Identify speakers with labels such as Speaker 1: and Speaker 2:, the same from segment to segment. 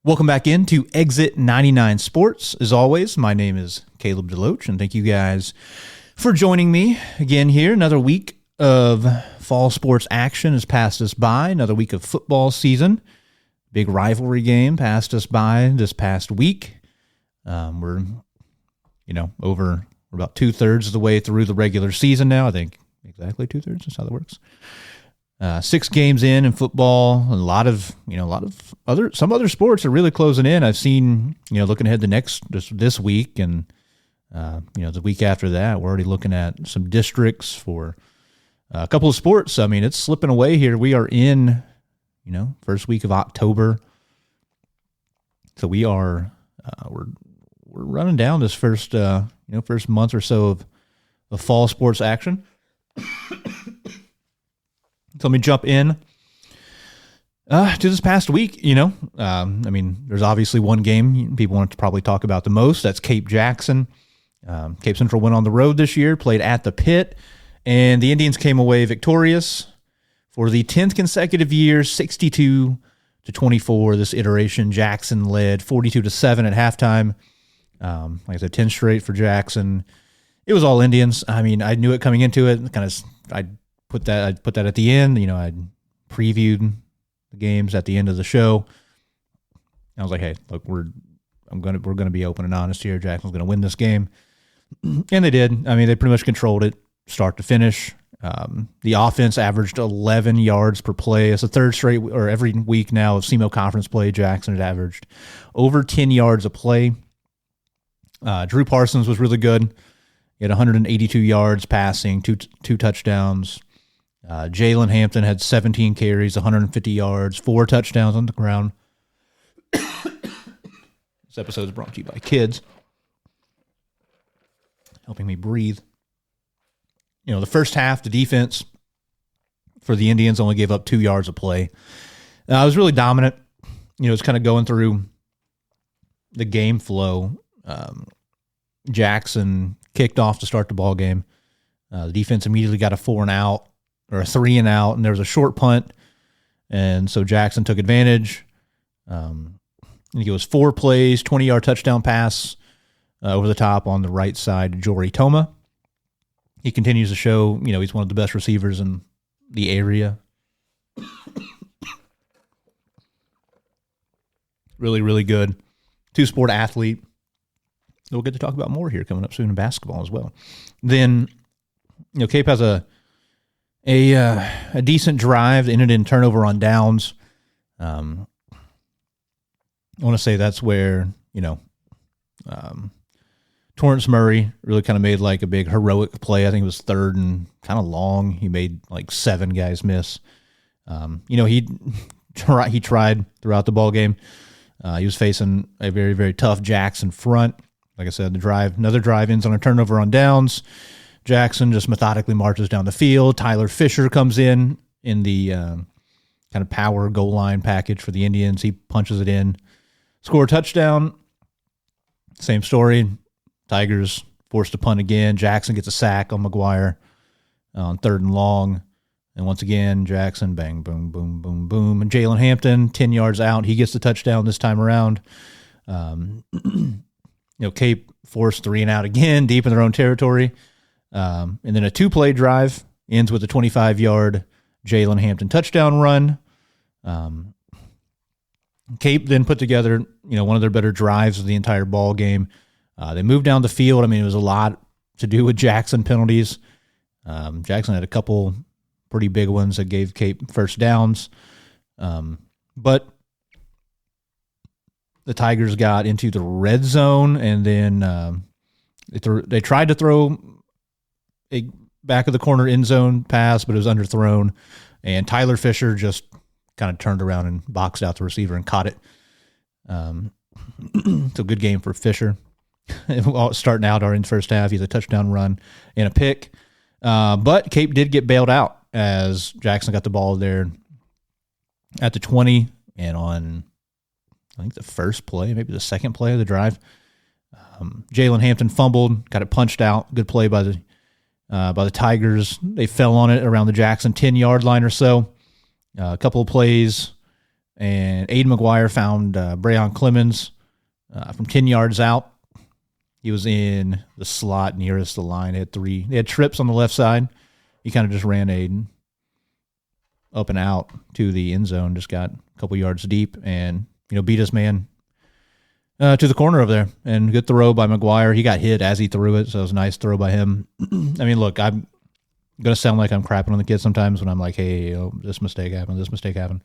Speaker 1: Welcome back into Exit 99 Sports. As always, my name is Caleb DeLoach, and thank you guys for joining me again here. Another week of fall sports action has passed us by. Another week of football season. Big rivalry game passed us by this past week. We're about 2/3 of the way through the regular season now. I think exactly 2/3. That's how that works. 6 games in football. Some other sports are really closing in. I've seen, looking ahead to this week and, the week after that, we're already looking at some districts for a couple of sports. I mean, it's slipping away here. We are in, first week of October. So we are, we're running down this first month or so of fall sports action. So let me jump in to this past week. There's obviously one game people want to probably talk about the most. That's Cape Jackson. Cape Central went on the road this year, played at the Pit, and the Indians came away victorious for the 10th consecutive year, 62-24. This iteration, Jackson led 42-7 at halftime. Like I said, 10 straight for Jackson. It was all Indians. I mean, I knew it coming into it. I'd put that at the end. I'd previewed the games at the end of the show. I was like, hey, look, we're gonna be open and honest here. Jackson's gonna win this game, and they did. I mean, they pretty much controlled it, start to finish. The offense averaged 11 yards per play. It's the third straight, or every week now, of SEMO Conference play. Jackson had averaged over 10 yards a play. Drew Parsons was really good. He had 182 yards passing, two touchdowns. Jalen Hampton had 17 carries, 150 yards, 4 touchdowns on the ground. This episode is brought to you by kids, helping me breathe. The first half, the defense for the Indians only gave up 2 yards of play. It was really dominant. It's kind of going through the game flow. Jackson kicked off to start the ball game. The defense immediately got a 4-and-out. Or a 3-and-out, and there was a short punt, and so Jackson took advantage. I think it was 4 plays, 20-yard touchdown pass over the top on the right side to Jory Toma. He continues to show, he's one of the best receivers in the area. Really, really good. 2-sport athlete. We'll get to talk about more here coming up soon in basketball as well. Then, Cape has a decent drive that ended in turnover on downs. I want to say that's where, Torrance Murray really kind of made like a big heroic play. I think it was 3rd and kind of long. He made like 7 guys miss. He tried throughout the ball game. He was facing a very, very tough Jackson front. Like I said, another drive ends on a turnover on downs. Jackson just methodically marches down the field. Tyler Fisher comes in the kind of power goal line package for the Indians. He punches it in, score a touchdown. Same story. Tigers forced to punt again. Jackson gets a sack on McGuire on 3rd and long. And once again, Jackson, bang, boom, boom, boom, boom. And Jalen Hampton, 10 yards out. He gets the touchdown this time around. Cape forced 3-and-out again, deep in their own territory. And then a 2-play drive ends with a 25-yard Jalen Hampton touchdown run. Cape then put together, one of their better drives of the entire ball game. They moved down the field. I mean, it was a lot to do with Jackson penalties. Jackson had a couple pretty big ones that gave Cape first downs. But the Tigers got into the red zone, and then they tried to throw a back of the corner end zone pass, but it was underthrown, and Tyler Fisher just kind of turned around and boxed out the receiver and caught it. It's a good game for Fisher. Starting out in the first half, he's a touchdown run and a pick. But Cape did get bailed out as Jackson got the ball there at the 20, and on, I think, the first play, maybe the second play of the drive, Jalen Hampton fumbled, got it punched out. Good play by the Tigers. They fell on it around the Jackson 10-yard line or so. A couple of plays and Aiden McGuire found Brayon Clemens from 10 yards out. He was in the slot nearest the line. They had trips on the left side. He kind of just ran Aiden up and out to the end zone, just got a couple yards deep, and beat his man to the corner over there. And good throw by McGuire. He got hit as he threw it, so it was a nice throw by him. I mean, look, I'm going to sound like I'm crapping on the kid sometimes when I'm like, hey, this mistake happened.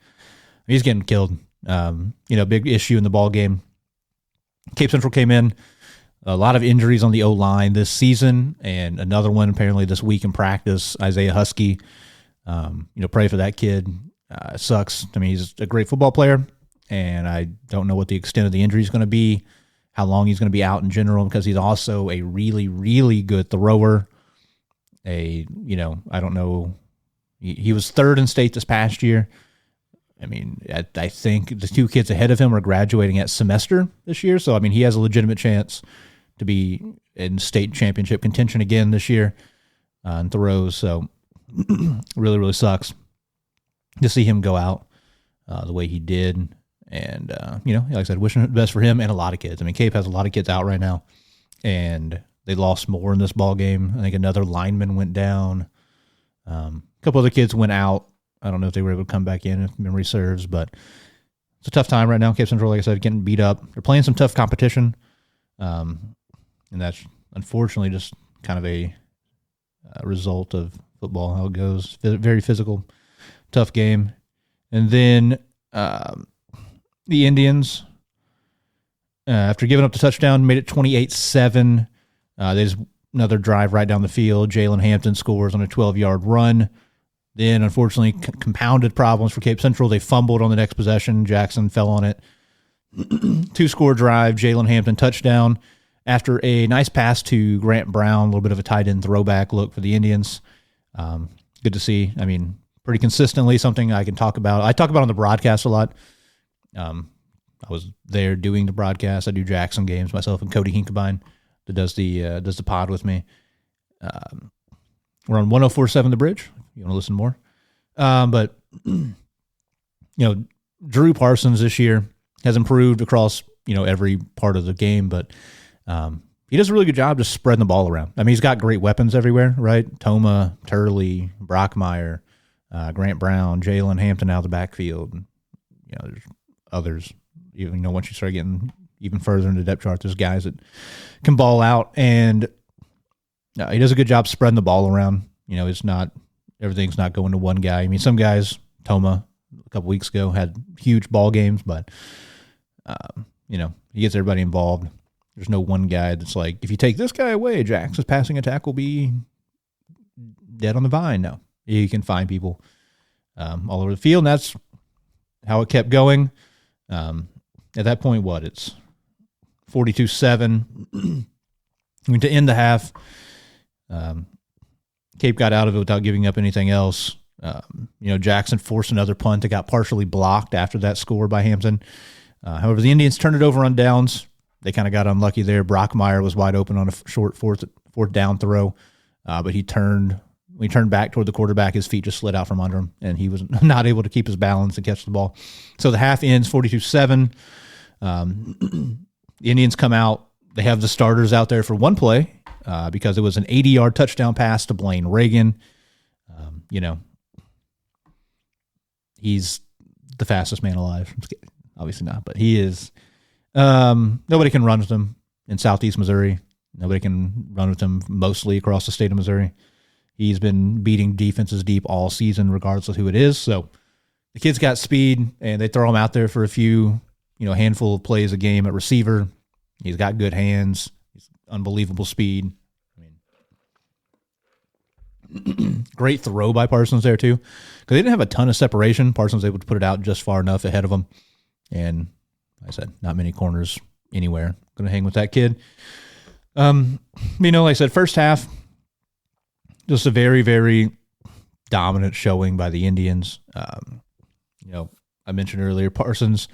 Speaker 1: He's getting killed. Big issue in the ball game. Cape Central came in. A lot of injuries on the O-line this season, and another one apparently this week in practice. Isaiah Husky, pray for that kid. It sucks. I mean, he's a great football player, and I don't know what the extent of the injury is going to be, how long he's going to be out in general, because he's also a really, really good thrower. I don't know. He was third in state this past year. I mean, I think the two kids ahead of him are graduating at semester this year, so I mean, he has a legitimate chance to be in state championship contention again this year in throws. So really, really sucks to see him go out the way he did. And, like I said, wishing the best for him and a lot of kids. I mean, Cape has a lot of kids out right now, and they lost more in this ball game. I think another lineman went down. A couple other kids went out. I don't know if they were able to come back in, if memory serves, but it's a tough time right now. Cape Central, like I said, getting beat up. They're playing some tough competition. And that's unfortunately just kind of a result of football, how it goes. Very physical, tough game. And then the Indians, after giving up the touchdown, made it 28-7. There's another drive right down the field. Jalen Hampton scores on a 12-yard run. Then, unfortunately, compounded problems for Cape Central. They fumbled on the next possession. Jackson fell on it. 2-score drive, Jalen Hampton touchdown. After a nice pass to Grant Brown, a little bit of a tight end throwback look for the Indians. Good to see. I mean, pretty consistently something I can talk about. I talk about on the broadcast a lot. I was there doing the broadcast. I do Jackson games myself and Cody Hinkabine that does the pod with me. We're on 104.7 The Bridge. If you want to listen more. But Drew Parsons this year has improved across every part of the game, but he does a really good job just spreading the ball around. I mean, he's got great weapons everywhere, right? Toma, Turley, Brockmeyer, Grant Brown, Jalen Hampton out of the backfield. There's others. Once you start getting even further into the depth chart, there's guys that can ball out, and he does a good job spreading the ball around. Everything's not going to one guy. I mean, some guys, Toma, a couple weeks ago, had huge ball games, but he gets everybody involved. There's no one guy that's like, if you take this guy away, Jackson's passing attack will be dead on the vine. No, you can find people all over the field, and that's how it kept going. At that point, it's 42-7. I mean, to end the half, Cape got out of it without giving up anything else. Jackson forced another punt that got partially blocked after that score by Hampton. However, the Indians turned it over on downs. They kind of got unlucky there. Brockmeyer was wide open on a short fourth down throw, but when he turned back toward the quarterback, his feet just slid out from under him, and he was not able to keep his balance and catch the ball. So the half ends 42-7. The Indians come out. They have the starters out there for one play because it was an 80-yard touchdown pass to Blaine Reagan. He's the fastest man alive. Obviously not, but he is. Nobody can run with him in Southeast Missouri. Nobody can run with him mostly across the state of Missouri. He's been beating defenses deep all season, regardless of who it is. So the kid's got speed, and they throw him out there for a few, handful of plays a game at receiver. He's got good hands. He's unbelievable speed. Great throw by Parsons there too, because they didn't have a ton of separation. Parsons was able to put it out just far enough ahead of him, and like I said, not many corners anywhere. Going to hang with that kid. Like I said, first half, just a very, very dominant showing by the Indians. I mentioned earlier, Parsons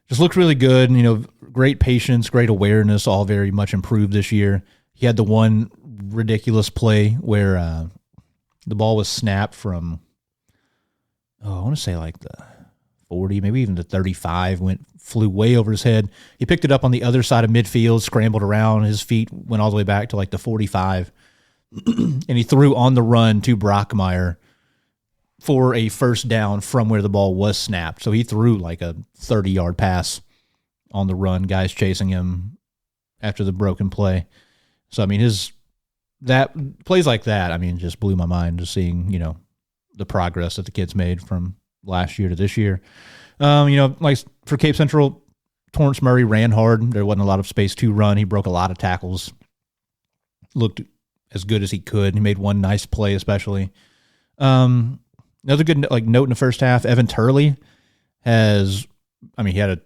Speaker 1: just looked really good. Great patience, great awareness, all very much improved this year. He had the one ridiculous play where the ball was snapped from, I want to say like the 40, maybe even to 35, flew way over his head. He picked it up on the other side of midfield, scrambled around. His feet went all the way back to like the 45, and he threw on the run to Brockmeyer for a first down from where the ball was snapped. So he threw like a 30-yard pass on the run, guys chasing him after the broken play. So, I mean, that plays like that, I mean, just blew my mind just seeing, the progress that the kids made from last year to this year. Like for Cape Central, Torrance Murray ran hard. There wasn't a lot of space to run. He broke a lot of tackles, looked as good as he could. He made one nice play, especially. Another good note in the first half, Evan Turley he had a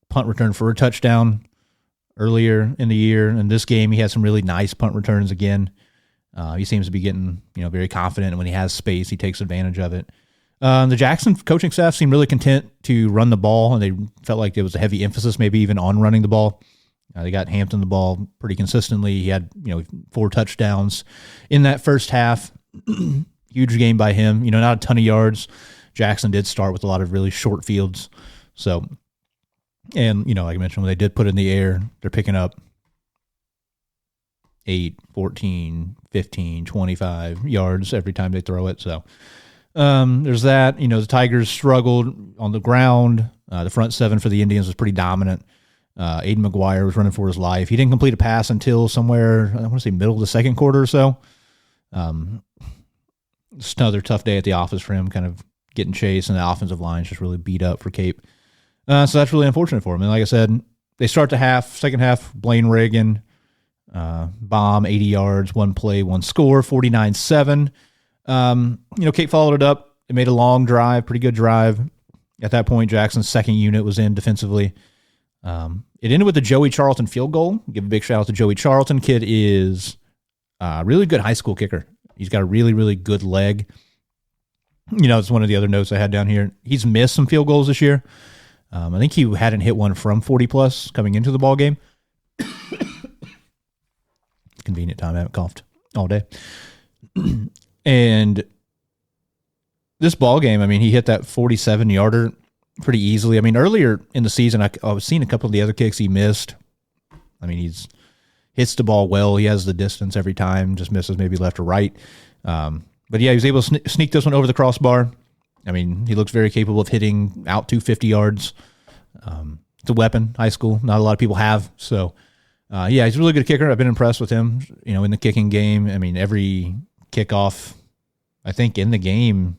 Speaker 1: punt return for a touchdown earlier in the year. In this game, he had some really nice punt returns again. He seems to be getting, very confident, and when he has space, he takes advantage of it. The Jackson coaching staff seemed really content to run the ball, and they felt like there was a heavy emphasis maybe even on running the ball. They got Hampton the ball pretty consistently. He had, 4 touchdowns in that first half. Huge game by him. Not a ton of yards. Jackson did start with a lot of really short fields. So, and, like I mentioned, when they did put it in the air, they're picking up 8, 14, 15, 25 yards every time they throw it. So there's that. The Tigers struggled on the ground. The front seven for the Indians was pretty dominant. Aiden McGuire was running for his life. He didn't complete a pass until somewhere, I want to say middle of the second quarter or so. Just another tough day at the office for him, kind of getting chased, and the offensive line's just really beat up for Cape. So that's really unfortunate for him. And like I said, they start the second half, Blaine Reagan, bomb, 80 yards, 1 play, 1 score, 49-7. Cape followed it up. They made a long drive, pretty good drive. At that point, Jackson's second unit was in defensively. It ended with a Joey Charlton field goal. Give a big shout out to Joey Charlton. Kid is a really good high school kicker. He's got a really, really good leg. It's one of the other notes I had down here. He's missed some field goals this year. I think he hadn't hit one from 40-plus coming into the ball game. Convenient time. I haven't coughed all day. And this ball game, he hit that 47-yarder pretty easily. Earlier in the season, I was seeing a couple of the other kicks he missed. He's hits the ball well. He has the distance every time, just misses maybe left or right. But yeah, he was able to sneak this one over the crossbar. He looks very capable of hitting out to 50 yards. It's a weapon, high school. Not a lot of people have. So, he's a really good kicker. I've been impressed with him, in the kicking game. Every kickoff, I think, in the game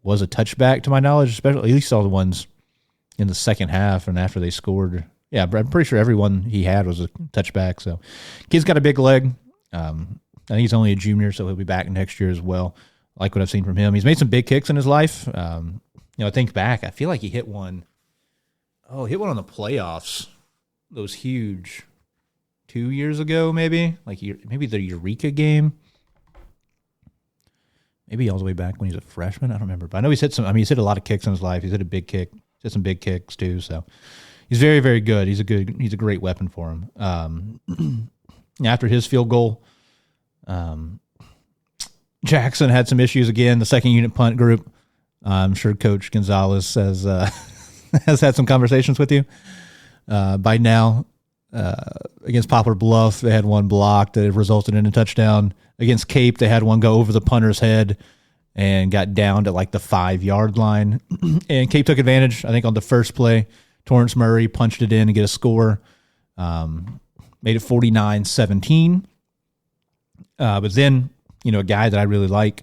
Speaker 1: was a touchback to my knowledge, especially at least all the ones in the second half and after they scored. Yeah, I'm pretty sure every one he had was a touchback. So, kid's got a big leg. I think he's only a junior, so he'll be back next year as well. I like what I've seen from him. He's made some big kicks in his life. I think back, I feel like he hit one. Oh, he hit one on the playoffs. Those huge 2 years ago, maybe maybe the Eureka game. Maybe all the way back when he was a freshman. I don't remember, but I know he's hit some. He's hit a lot of kicks in his life. He's hit a big kick. He's hit some big kicks too. So he's very, very good. He's a great weapon for him. After his field goal, Jackson had some issues again. The second unit punt group. I'm sure Coach Gonzalez has has had some conversations with you by now. Against Poplar Bluff, they had one blocked that resulted in a touchdown. Against Cape, they had one go over the punter's head and got down to like the 5-yard line. And Cape took advantage, I think, on the first play. Torrance Murray punched it in and get a score. Made it 49-17. But then, a guy that I really like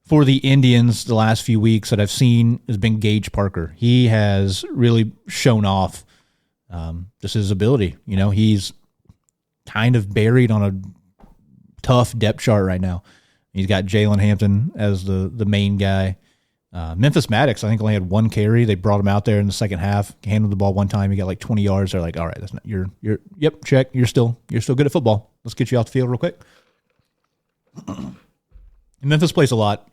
Speaker 1: for the Indians the last few weeks that I've seen has been Gage Parker. He has really shown off just his ability. He's kind of buried on a tough depth chart right now. He's got Jalen Hampton as the main guy. Memphis Maddox, I think, only had 1 carry. They brought him out there in the second half, handled the ball one time. He got like 20 yards. They're like, all right, that's not yep, check. You're still good at football. Let's get you off the field real quick. Memphis plays a lot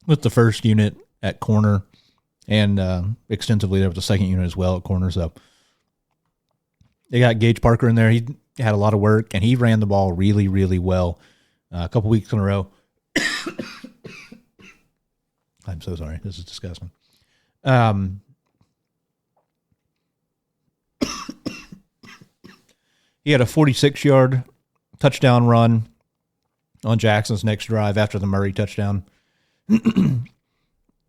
Speaker 1: with the first unit at corner and extensively there with the second unit as well at corner. So they got Gage Parker in there. He had a lot of work, and he ran the ball really, really well a couple weeks in a row. I'm so sorry. This is disgusting. He had a 46-yard touchdown run on Jackson's next drive after the Murray touchdown.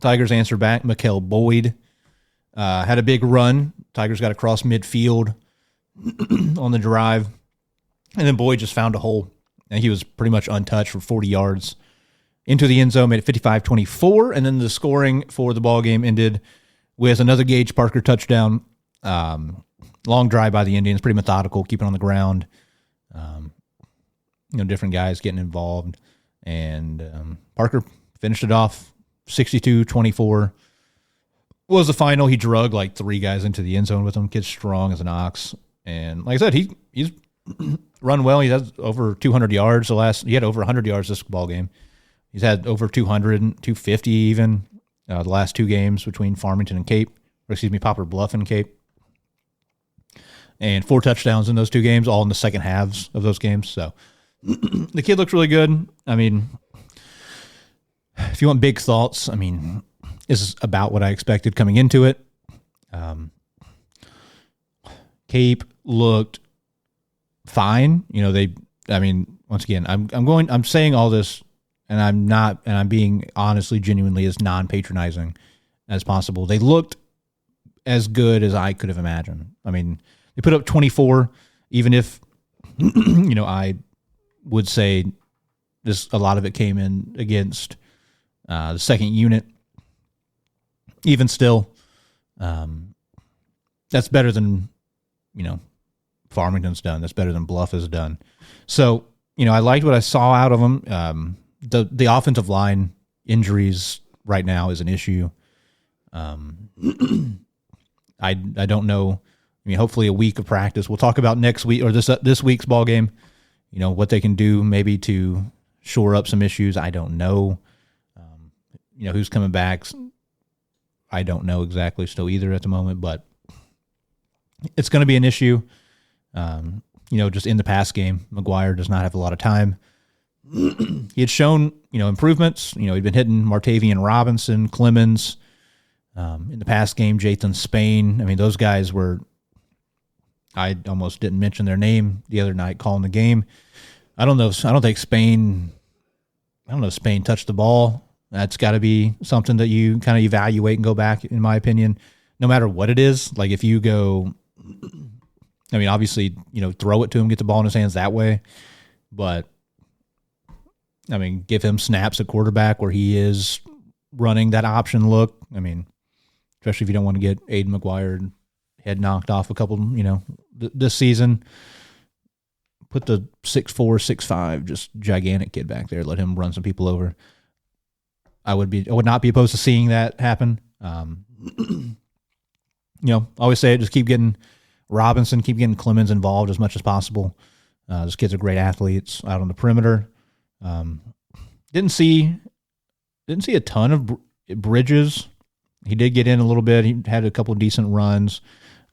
Speaker 1: Tigers answered back. Mikael Boyd had a big run. Tigers got across midfield on the drive. And then Boyd just found a hole. And he was pretty much untouched for 40 yards into the end zone, made it 55-24. And then the scoring for the ball game ended with another Gage Parker touchdown. Long drive by the Indians, pretty methodical, keeping on the ground. Different guys getting involved. And Parker finished it off 62-24. Was the final. He drug like 3 guys into the end zone with him. Kid's strong as an ox. And like I said, he's run well. He has over 200 yards. He had over 100 yards this ball game. He's had over 200, 250 even the last 2 games between Farmington and Poplar Bluff and Cape. And 4 touchdowns in those 2 games, all in the second halves of those games. So the kid looks really good. I mean, if you want big thoughts, I mean, this is about what I expected coming into it. Cape looked fine. Once again, I'm saying all this and I'm being honestly, genuinely as non-patronizing as possible. They looked as good as I could have imagined. I mean, they put up 24, even if, I would say a lot of it came in against the second unit. Even still, that's better than, Farmington's done. That's better than Bluff has done. So, I liked what I saw out of them. The offensive line injuries right now is an issue. I don't know. I mean, hopefully a week of practice. We'll talk about next week or this week's ball game. What they can do maybe to shore up some issues. I don't know. Who's coming back. I don't know exactly still either at the moment, but it's going to be an issue. Just in the pass game, McGuire does not have a lot of time. He had shown, improvements. He'd been hitting Martavian Robinson, Clemens. In the past game, Jathan Spain. I mean, those guys were, I almost didn't mention their name the other night calling the game. I don't think Spain touched the ball. That's got to be something that you kind of evaluate and go back, in my opinion, no matter what it is. Like if you go, I mean, obviously, throw it to him, get the ball in his hands that way. But, I mean, give him snaps at quarterback where he is running that option look. I mean, especially if you don't want to get Aiden McGuire head knocked off a couple, this season. Put the 6'4", 6'5", just gigantic kid back there. Let him run some people over. I would not be opposed to seeing that happen. Always say it, just keep getting Robinson, keep getting Clemens involved as much as possible. Those kids are great athletes out on the perimeter. Didn't see a ton of Bridges. He did get in a little bit. He had a couple of decent runs.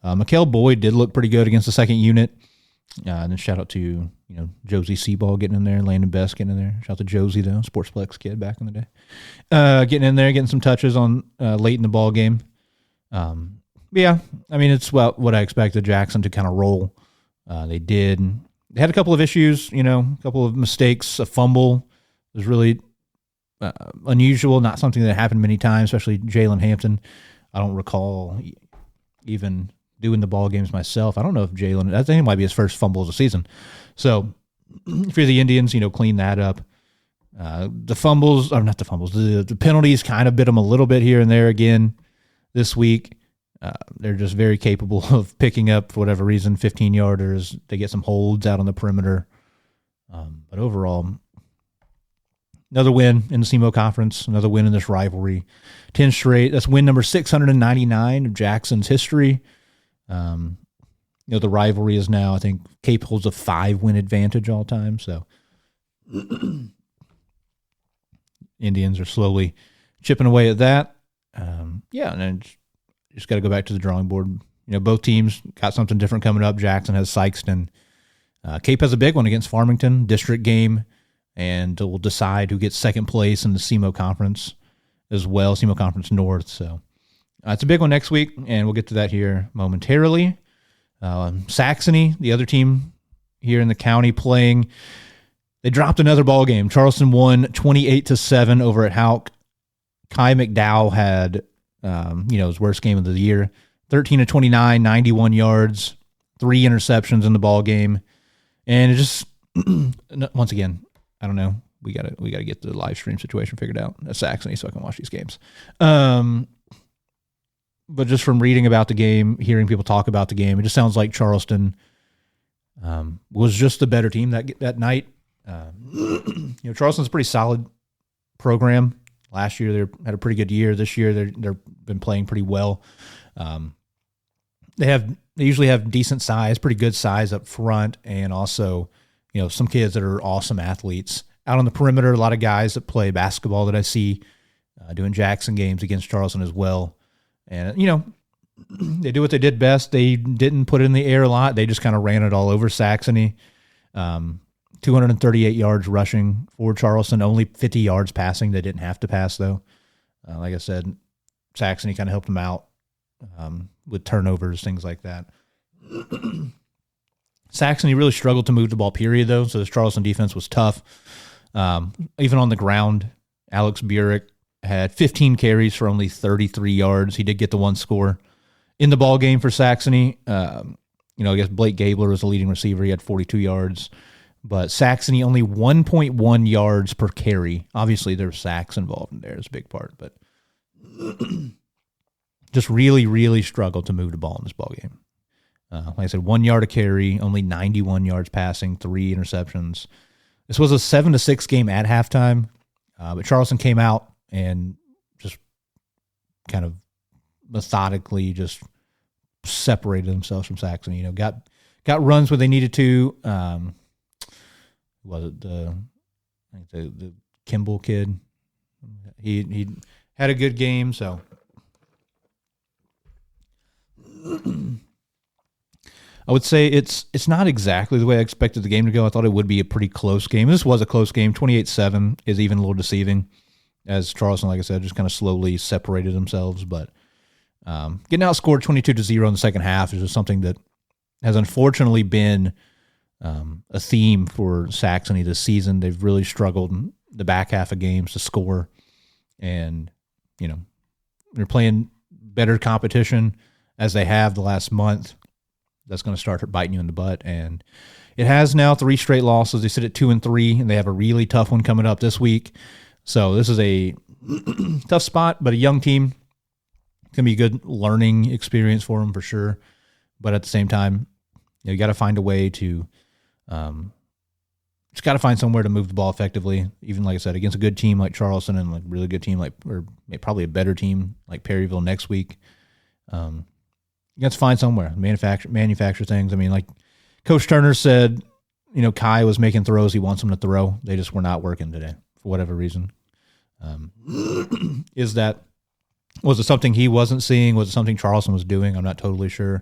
Speaker 1: Mikael Boyd did look pretty good against the second unit. And then shout out to, Josie Seaball getting in there, Landon Best getting in there. Shout out to Josie, though, Sportsplex kid back in the day. Getting in there, getting some touches on late in the ball game. Yeah, I mean, it's what I expected Jackson to kind of roll. They did. They had a couple of issues, a couple of mistakes. A fumble was really unusual, not something that happened many times, especially Jalen Hampton. I don't recall even doing the ball games myself. I don't know if Jalen, I think it might be his first fumble of the season. So if you're the Indians, clean that up. The fumbles, or not the fumbles, the penalties kind of bit them a little bit here and there again this week. They're just very capable of picking up, for whatever reason, 15-yarders. They get some holds out on the perimeter. But overall, another win in the SEMO Conference, another win in this rivalry. 10 straight. That's win number 699 of Jackson's history. The rivalry is now, I think, Cape holds a 5-win advantage all time. So Indians are slowly chipping away at that. And then just got to go back to the drawing board. Both teams got something different coming up. Jackson has Sikeston. Cape has a big one against Farmington, district game, and we'll decide who gets second place in the SEMO Conference as well, SEMO Conference North. So It's a big one next week, and we'll get to that here momentarily. Saxony, the other team here in the county playing, they dropped another ball game. Charleston won 28-7 over at Houck. Kai McDowell had, his worst game of the year. 13-29, 91 yards, 3 interceptions in the ball game, and it just once again, I don't know. We gotta get the live stream situation figured out at Saxony so I can watch these games. But just from reading about the game, hearing people talk about the game, it just sounds like Charleston was just the better team that night. Charleston's a pretty solid program. Last year they had a pretty good year. This year they've been playing pretty well. They usually have decent size, pretty good size up front, and also some kids that are awesome athletes out on the perimeter. A lot of guys that play basketball that I see doing Jackson games against Charleston as well. And, they do what they did best. They didn't put it in the air a lot. They just kind of ran it all over Saxony. 238 yards rushing for Charleston, only 50 yards passing. They didn't have to pass, though. Like I said, Saxony kind of helped them out with turnovers, things like that. Saxony really struggled to move the ball, period, though, so this Charleston defense was tough. Even on the ground, Alex Burek had 15 carries for only 33 yards. He did get the one score in the ball game for Saxony. I guess Blake Gabler was the leading receiver. He had 42 yards. But Saxony only 1.1 yards per carry. Obviously, there's sacks involved in there. It's a big part. But just really, really struggled to move the ball in this ball game. Like I said, 1 yard a carry, only 91 yards passing, 3 interceptions. This was a 7-6 game at halftime. But Charleston came out and just kind of methodically just separated themselves from Saxony. Got runs where they needed to. Was it the Kimball kid? He had a good game, so I would say it's not exactly the way I expected the game to go. I thought it would be a pretty close game. This was a close game. 28-7 is even a little deceiving, as Charleston, like I said, just kind of slowly separated themselves. But getting outscored 22-0 in the second half is just something that has unfortunately been a theme for Saxony this season. They've really struggled in the back half of games to score, and they're playing better competition as they have the last month. That's going to start biting you in the butt, and it has now 3 straight losses. They sit at 2-3, and they have a really tough one coming up this week. So this is a tough spot, but a young team. It's going to be a good learning experience for them for sure. But at the same time, you got to find a way to just got to find somewhere to move the ball effectively. Even like I said, against a good team like Charleston and like a really good team or probably a better team like Perryville next week. You got to find somewhere, manufacture things. I mean, like Coach Turner said, Kai was making throws he wants them to throw. They just were not working today for whatever reason. Was it something he wasn't seeing? Was it something Charleston was doing? I'm not totally sure.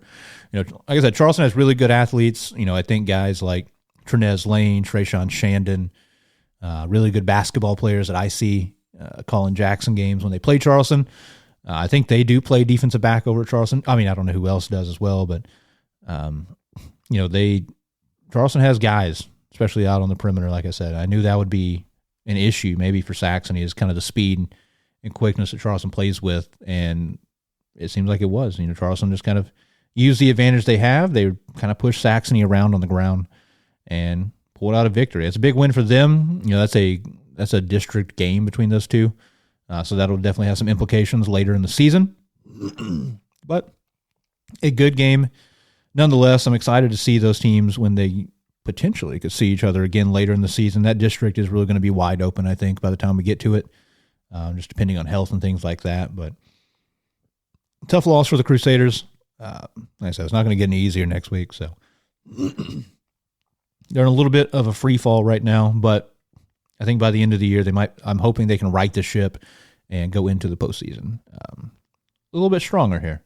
Speaker 1: Like I said, Charleston has really good athletes. I think guys like Trinez Lane, Trayshawn Shandon, really good basketball players that I see calling Jackson games when they play Charleston. I think they do play defensive back over at Charleston. I mean, I don't know who else does as well, but Charleston has guys, especially out on the perimeter. Like I said, I knew that would be an issue maybe for Saxony, is kind of the speed and quickness that Charleston plays with, and it seems like it was. Charleston just kind of used the advantage they have. They kind of pushed Saxony around on the ground and pulled out a victory. It's a big win for them. That's a district game between those two. So that'll definitely have some implications later in the season. But a good game. Nonetheless, I'm excited to see those teams when they potentially could see each other again later in the season. That district is really going to be wide open, I think, by the time we get to it, just depending on health and things like that. But tough loss for the Crusaders. Like I said, it's not going to get any easier next week. So they're in a little bit of a free fall right now, but I think by the end of the year, I'm hoping they can right the ship and go into the postseason a little bit stronger here.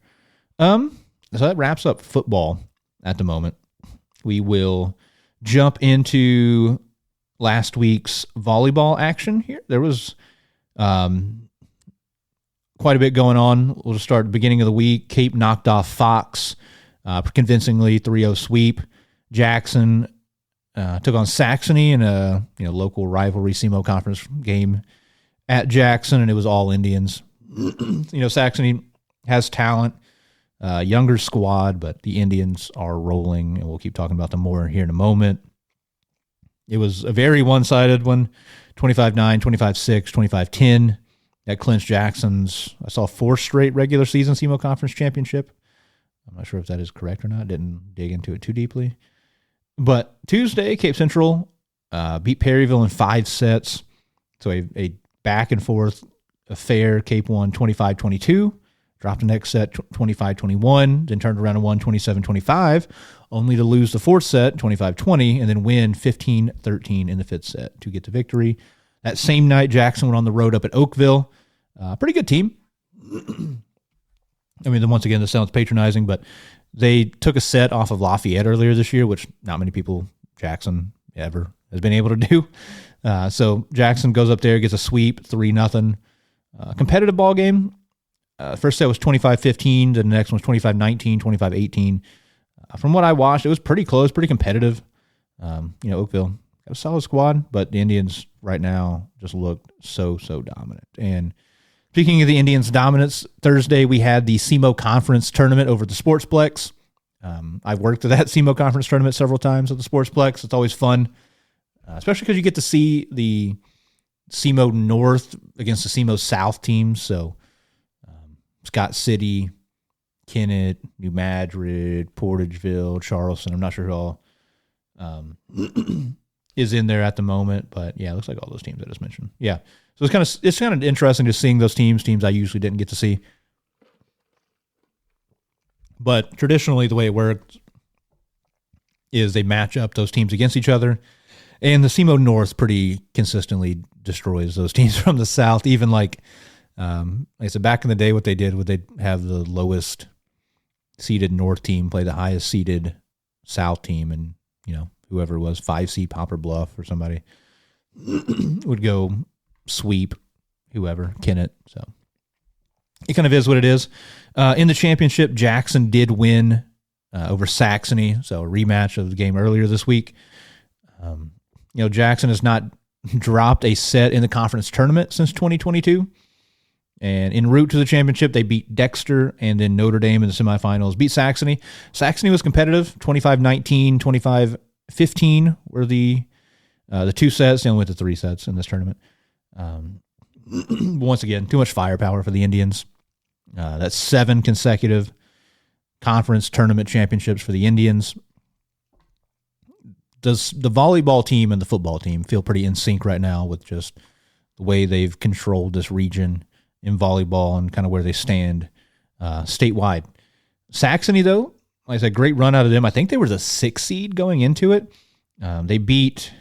Speaker 1: So that wraps up football at the moment. We will jump into last week's volleyball action here. There was quite quite a bit going on. We'll just start at the beginning of the week. Cape knocked off Fox convincingly, 3-0 sweep. Jackson took on Saxony in a local rivalry SEMO Conference game at Jackson, and it was all Indians. Saxony has talent, younger squad, but the Indians are rolling, and we'll keep talking about them more here in a moment. It was a very one-sided one, 25-9, 25-6, 25-10. That clinched Jackson's, I saw, 4th straight regular season SEMO Conference championship. I'm not sure if that is correct or not. Didn't dig into it too deeply. But Tuesday, Cape Central beat Perryville in 5 sets. So a back-and-forth affair. Cape won 25-22, dropped the next set 25-21, then turned around and won 27-25, only to lose the 4th set 25-20, and then win 15-13 in the 5th set to get the victory. That same night, Jackson went on the road up at Oakville. Pretty good team. I mean, once again, this sounds patronizing, but they took a set off of Lafayette earlier this year, which not many people, Jackson, ever has been able to do. So Jackson goes up there, gets a sweep, 3-0. Competitive ball game. First set was 25-15. The next one was 25-19, 25-18. From what I watched, it was pretty close, pretty competitive. Oakville got a solid squad, but the Indians right now just looked so dominant. And speaking of the Indians' dominance, Thursday we had the SEMO Conference Tournament over at the Sportsplex. I've worked at that SEMO Conference Tournament several times at the Sportsplex. It's always fun, especially because you get to see the SEMO North against the SEMO South teams. So Scott City, Kennett, New Madrid, Portageville, Charleston. I'm not sure who all is in there at the moment, but yeah, it looks like all those teams I just mentioned. Yeah. So it's kind of interesting just seeing those teams I usually didn't get to see. But traditionally, the way it works is they match up those teams against each other, and the SEMO North pretty consistently destroys those teams from the South. Even like I said, back in the day, what they did would they have the lowest seeded North team play the highest seeded South team, and whoever it was, 5 seed Poplar Bluff or somebody would go sweep whoever, Kennett. So it kind of is what it is. In the championship, Jackson did win over Saxony, so a rematch of the game earlier this week. Jackson has not dropped a set in the conference tournament since 2022. And en route to the championship, they beat Dexter and then Notre Dame in the semifinals. Beat Saxony. Saxony was competitive, 25-19, 25-15 were the 2 sets. They only went to 3 sets in this tournament. Once again, too much firepower for the Indians. That's 7 consecutive conference tournament championships for the Indians. Does the volleyball team and the football team feel pretty in sync right now with just the way they've controlled this region in volleyball and kind of where they stand statewide? Saxony, though, like I said, great run out of them. I think they were the 6th seed going into it. They beat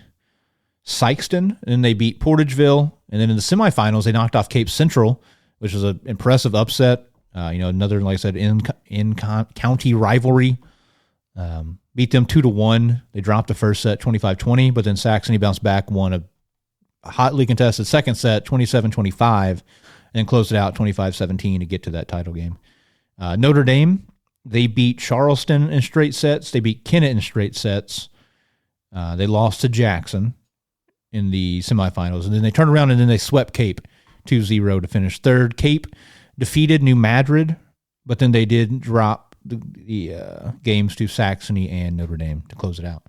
Speaker 1: Sikeston, and then they beat Portageville, and then in the semifinals, they knocked off Cape Central, which was an impressive upset. Another, like I said, in county rivalry. Beat them 2-1. They dropped the first set 25-20, but then Saxony bounced back, won a hotly contested second set 27-25, and then closed it out 25-17 to get to that title game. Notre Dame, they beat Charleston in straight sets. They beat Kennett in straight sets. They lost to Jackson in the semifinals, and then they turned around and then they swept Cape 2-0 to finish 3rd. Cape defeated New Madrid, but then they did drop the games to Saxony and Notre Dame to close it out.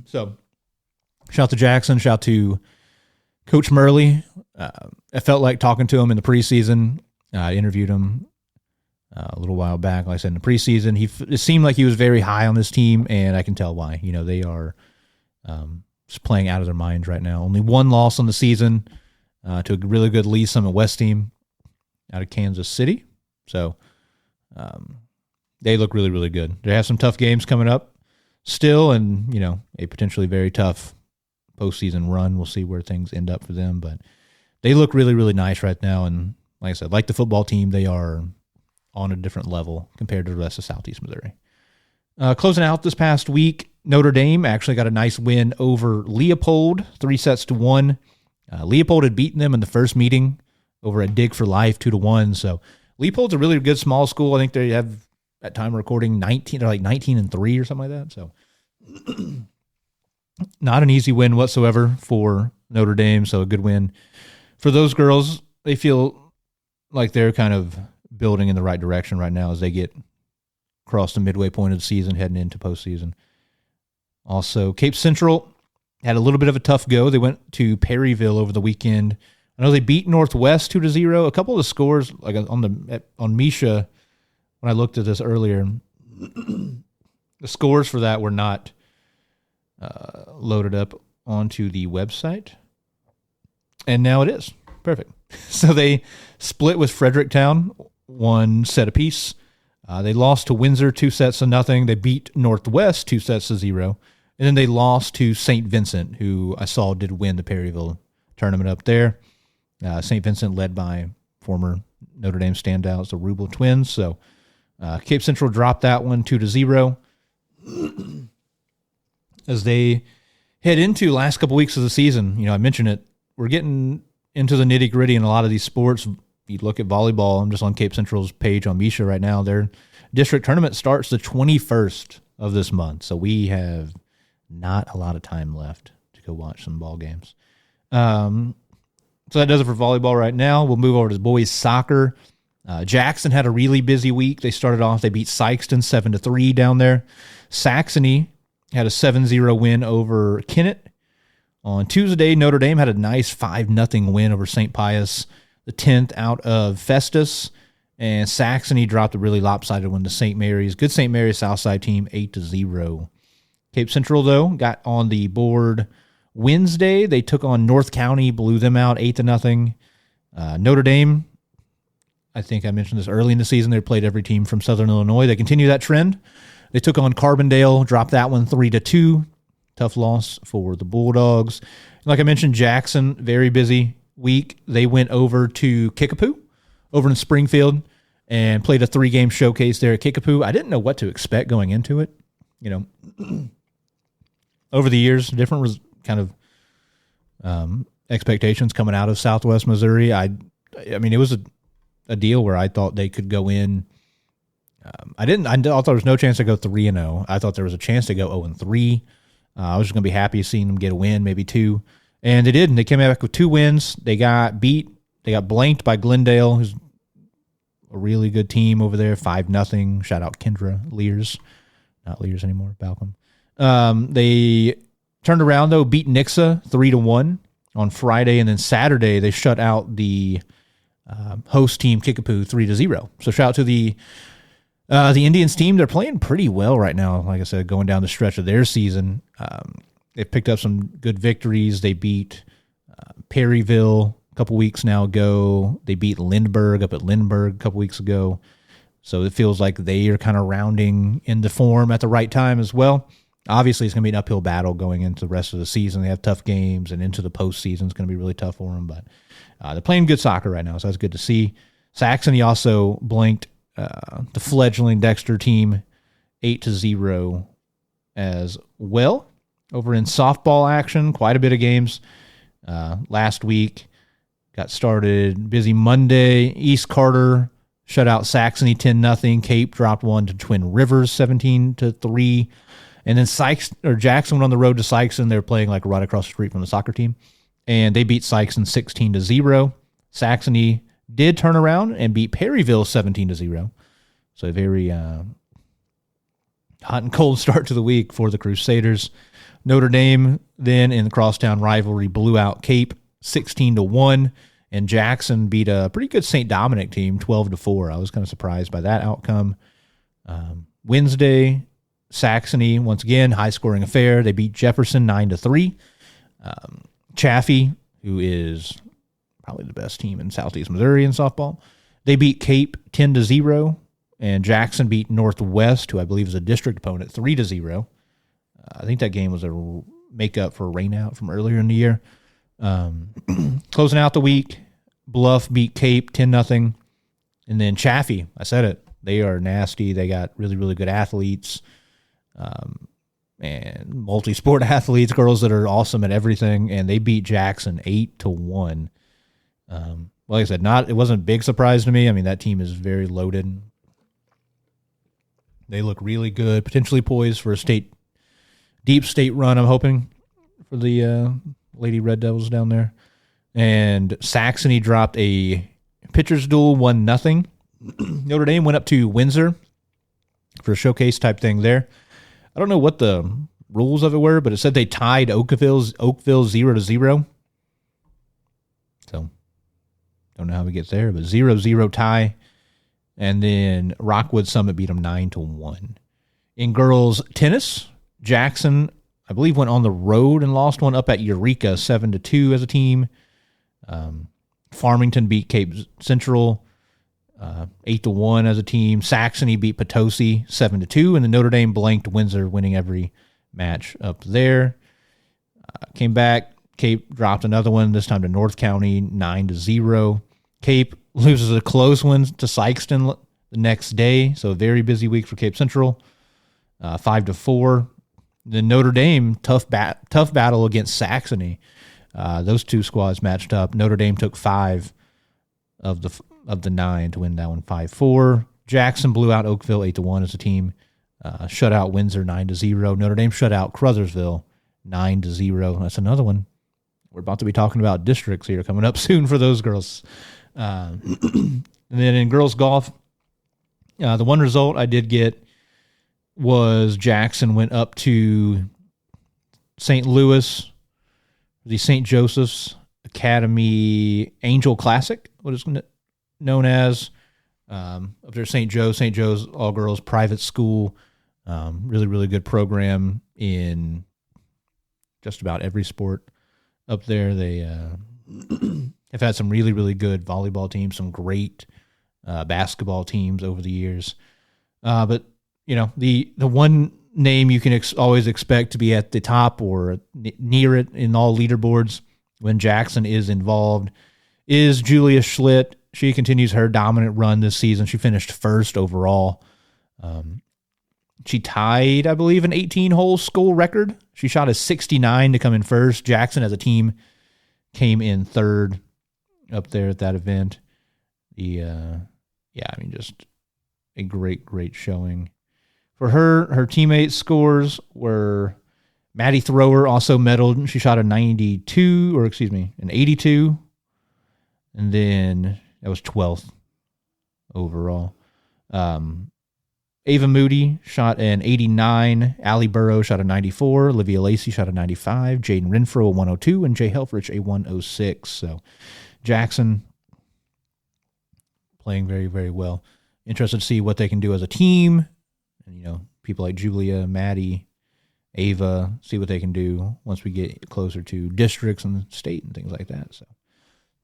Speaker 1: So, shout to Jackson, shout to Coach Murley. I felt like talking to him in the preseason. I interviewed him a little while back. Like I said, in the preseason, it seemed like he was very high on this team, and I can tell why. They are just playing out of their minds right now. Only 1 loss on the season to a really good Lee Summit West team out of Kansas City. So they look really, really good. They have some tough games coming up still, and a potentially very tough postseason run. We'll see where things end up for them, but they look really, really nice right now. And like I said, like the football team, they are on a different level compared to the rest of Southeast Missouri. Closing out this past week, Notre Dame actually got a nice win over Leopold, 3-1. Leopold had beaten them in the first meeting over at Dig for Life 2-1. So Leopold's a really good small school. I think they have at time of recording 19. They're like 19-3 or something like that. So not an easy win whatsoever for Notre Dame. So a good win for those girls. They feel like they're kind of building in the right direction right now as they get across the midway point of the season, heading into postseason. Also, Cape Central had a little bit of a tough go. They went to Perryville over the weekend. I know they beat Northwest 2-0. A couple of the scores, like on Misha, when I looked at this earlier, the scores for that were not loaded up onto the website. And now it is. Perfect. So they split with Fredericktown, 1 set apiece. They lost to Windsor 2-0. They beat Northwest 2-0. And then they lost to St. Vincent, who I saw did win the Perryville tournament up there. St. Vincent led by former Notre Dame standouts, the Rubel twins. So Cape Central dropped that one 2-0. As they head into last couple weeks of the season, I mentioned it, we're getting into the nitty-gritty in a lot of these sports. You look at volleyball, I'm just on Cape Central's page on Misha right now. Their district tournament starts the 21st of this month, so we have not a lot of time left to go watch some ball games. So that does it for volleyball right now. We'll move over to boys soccer. Jackson had a really busy week. They started off, they beat Sikeston 7-3 down there. Saxony had a 7-0 win over Kennett. On Tuesday, Notre Dame had a nice 5-0 win over St. Pius, the 10th out of Festus. And Saxony dropped a really lopsided one to St. Mary's. Good St. Mary's Southside team, 8-0. Cape Central, though, got on the board Wednesday. They took on North County, blew them out 8-0. Notre Dame, I think I mentioned this early in the season, they played every team from Southern Illinois. They continue that trend. They took on Carbondale, dropped that one 3-2. Tough loss for the Bulldogs. Like I mentioned, Jackson, very busy week. They went over to Kickapoo over in Springfield and played a 3-game showcase there at Kickapoo. I didn't know what to expect going into it. Over the years, different kind of expectations coming out of Southwest Missouri. I mean, it was a deal where I thought they could go in. I thought there was no chance to go 3-0. I thought there was a chance to go 0-3. I was just going to be happy seeing them get a win, maybe 2. And they did. And they came back with 2 wins. They got beat. They got blanked by Glendale, who's a really good team over there, 5-0. Shout out Kendra Lears. Not Lears anymore, Balcom. They turned around, though, beat Nixa 3-1 on Friday. And then Saturday, they shut out the host team, Kickapoo, 3-0. So shout out to the Indians team. They're playing pretty well right now. Like I said, going down the stretch of their season, they picked up some good victories. They beat Perryville a couple weeks now ago. They beat Lindbergh up at Lindbergh a couple weeks ago. So it feels like they are kind of rounding into form at the right time as well. Obviously, it's going to be an uphill battle going into the rest of the season. They have tough games, and into the postseason is going to be really tough for them. But they're playing good soccer right now, so that's good to see. Saxony also blanked the fledgling Dexter team 8-0 as well. Over in softball action, quite a bit of games last week. Got started busy Monday. East Carter shut out Saxony 10-0. Cape dropped one to Twin Rivers 17-3. And then Jackson went on the road to Sikeston. They were playing like right across the street from the soccer team. And they beat Sikeston 16-0. Saxony did turn around and beat Perryville 17-0. So a very hot and cold start to the week for the Crusaders. Notre Dame then in the crosstown rivalry blew out Cape 16-1, and Jackson beat a pretty good St. Dominic team 12-4. I was kind of surprised by that outcome. Wednesday, Saxony, once again, high-scoring affair. They beat Jefferson 9-3. Chaffee, who is probably the best team in Southeast Missouri in softball, they beat Cape 10-0, and Jackson beat Northwest, who I believe is a district opponent, 3-0. I think that game was a makeup for a rainout from earlier in the year. Closing out the week, Bluff beat Cape 10-0. And then Chaffee, I said it, they are nasty. They got really, really good athletes and multi-sport athletes, girls that are awesome at everything. And they beat Jackson 8-1. Well, like I said, it wasn't a big surprise to me. I mean, that team is very loaded. They look really good, potentially poised for a deep state run, I'm hoping, for the Lady Red Devils down there. And Saxony dropped a pitcher's duel 1-0. Notre Dame went up to Windsor for a showcase type thing there. I don't know what the rules of it were, but it said they tied Oakville 0-0. So, don't know how we get there, but 0-0 tie. And then Rockwood Summit beat them 9-1. In girls tennis, Jackson, I believe, went on the road and lost one up at Eureka 7-2 as a team. Farmington beat Cape Central 8-1 as a team. Saxony beat Potosi 7-2, and then Notre Dame blanked Windsor, winning every match up there. Came back. Cape dropped another one, this time to North County 9-0. Cape loses a close one to Sikeston the next day, so a very busy week for Cape Central. 5-4. Then Notre Dame, tough battle against Saxony. Those two squads matched up. Notre Dame took 5 of the 9 to win that one 5-4. Jackson blew out Oakville 8-1 as a team. Shut out Windsor 9-0. Notre Dame shut out Crothersville 9-0. That's another one. We're about to be talking about districts here coming up soon for those girls. And then in girls golf, the one result I did get was Jackson went up to St. Louis, the St. Joseph's Academy Angel Classic, what is known as. Up there, St. Joe's all-girls private school. Really, really good program in just about every sport up there. They have had some really, really good volleyball teams, some great basketball teams over the years. But, you know, the one name you can always expect to be at the top or near it in all leaderboards when Jackson is involved is Julia Schlitt. She continues her dominant run this season. She finished first overall. She tied, I believe, an 18-hole school record. She shot a 69 to come in first. Jackson, as a team, came in third up there at that event. Just a great, great showing. For her teammates' scores were Maddie Thrower also medaled. She shot an 82. And then that was 12th overall. Ava Moody shot an 89. Allie Burrow shot a 94. Olivia Lacey shot a 95. Jaden Renfro a 102. And Jay Helfrich a 106. So Jackson playing very, very well. Interested to see what they can do as a team. And, you know, people like Julia, Maddie, Ava, see what they can do once we get closer to districts and state and things like that. So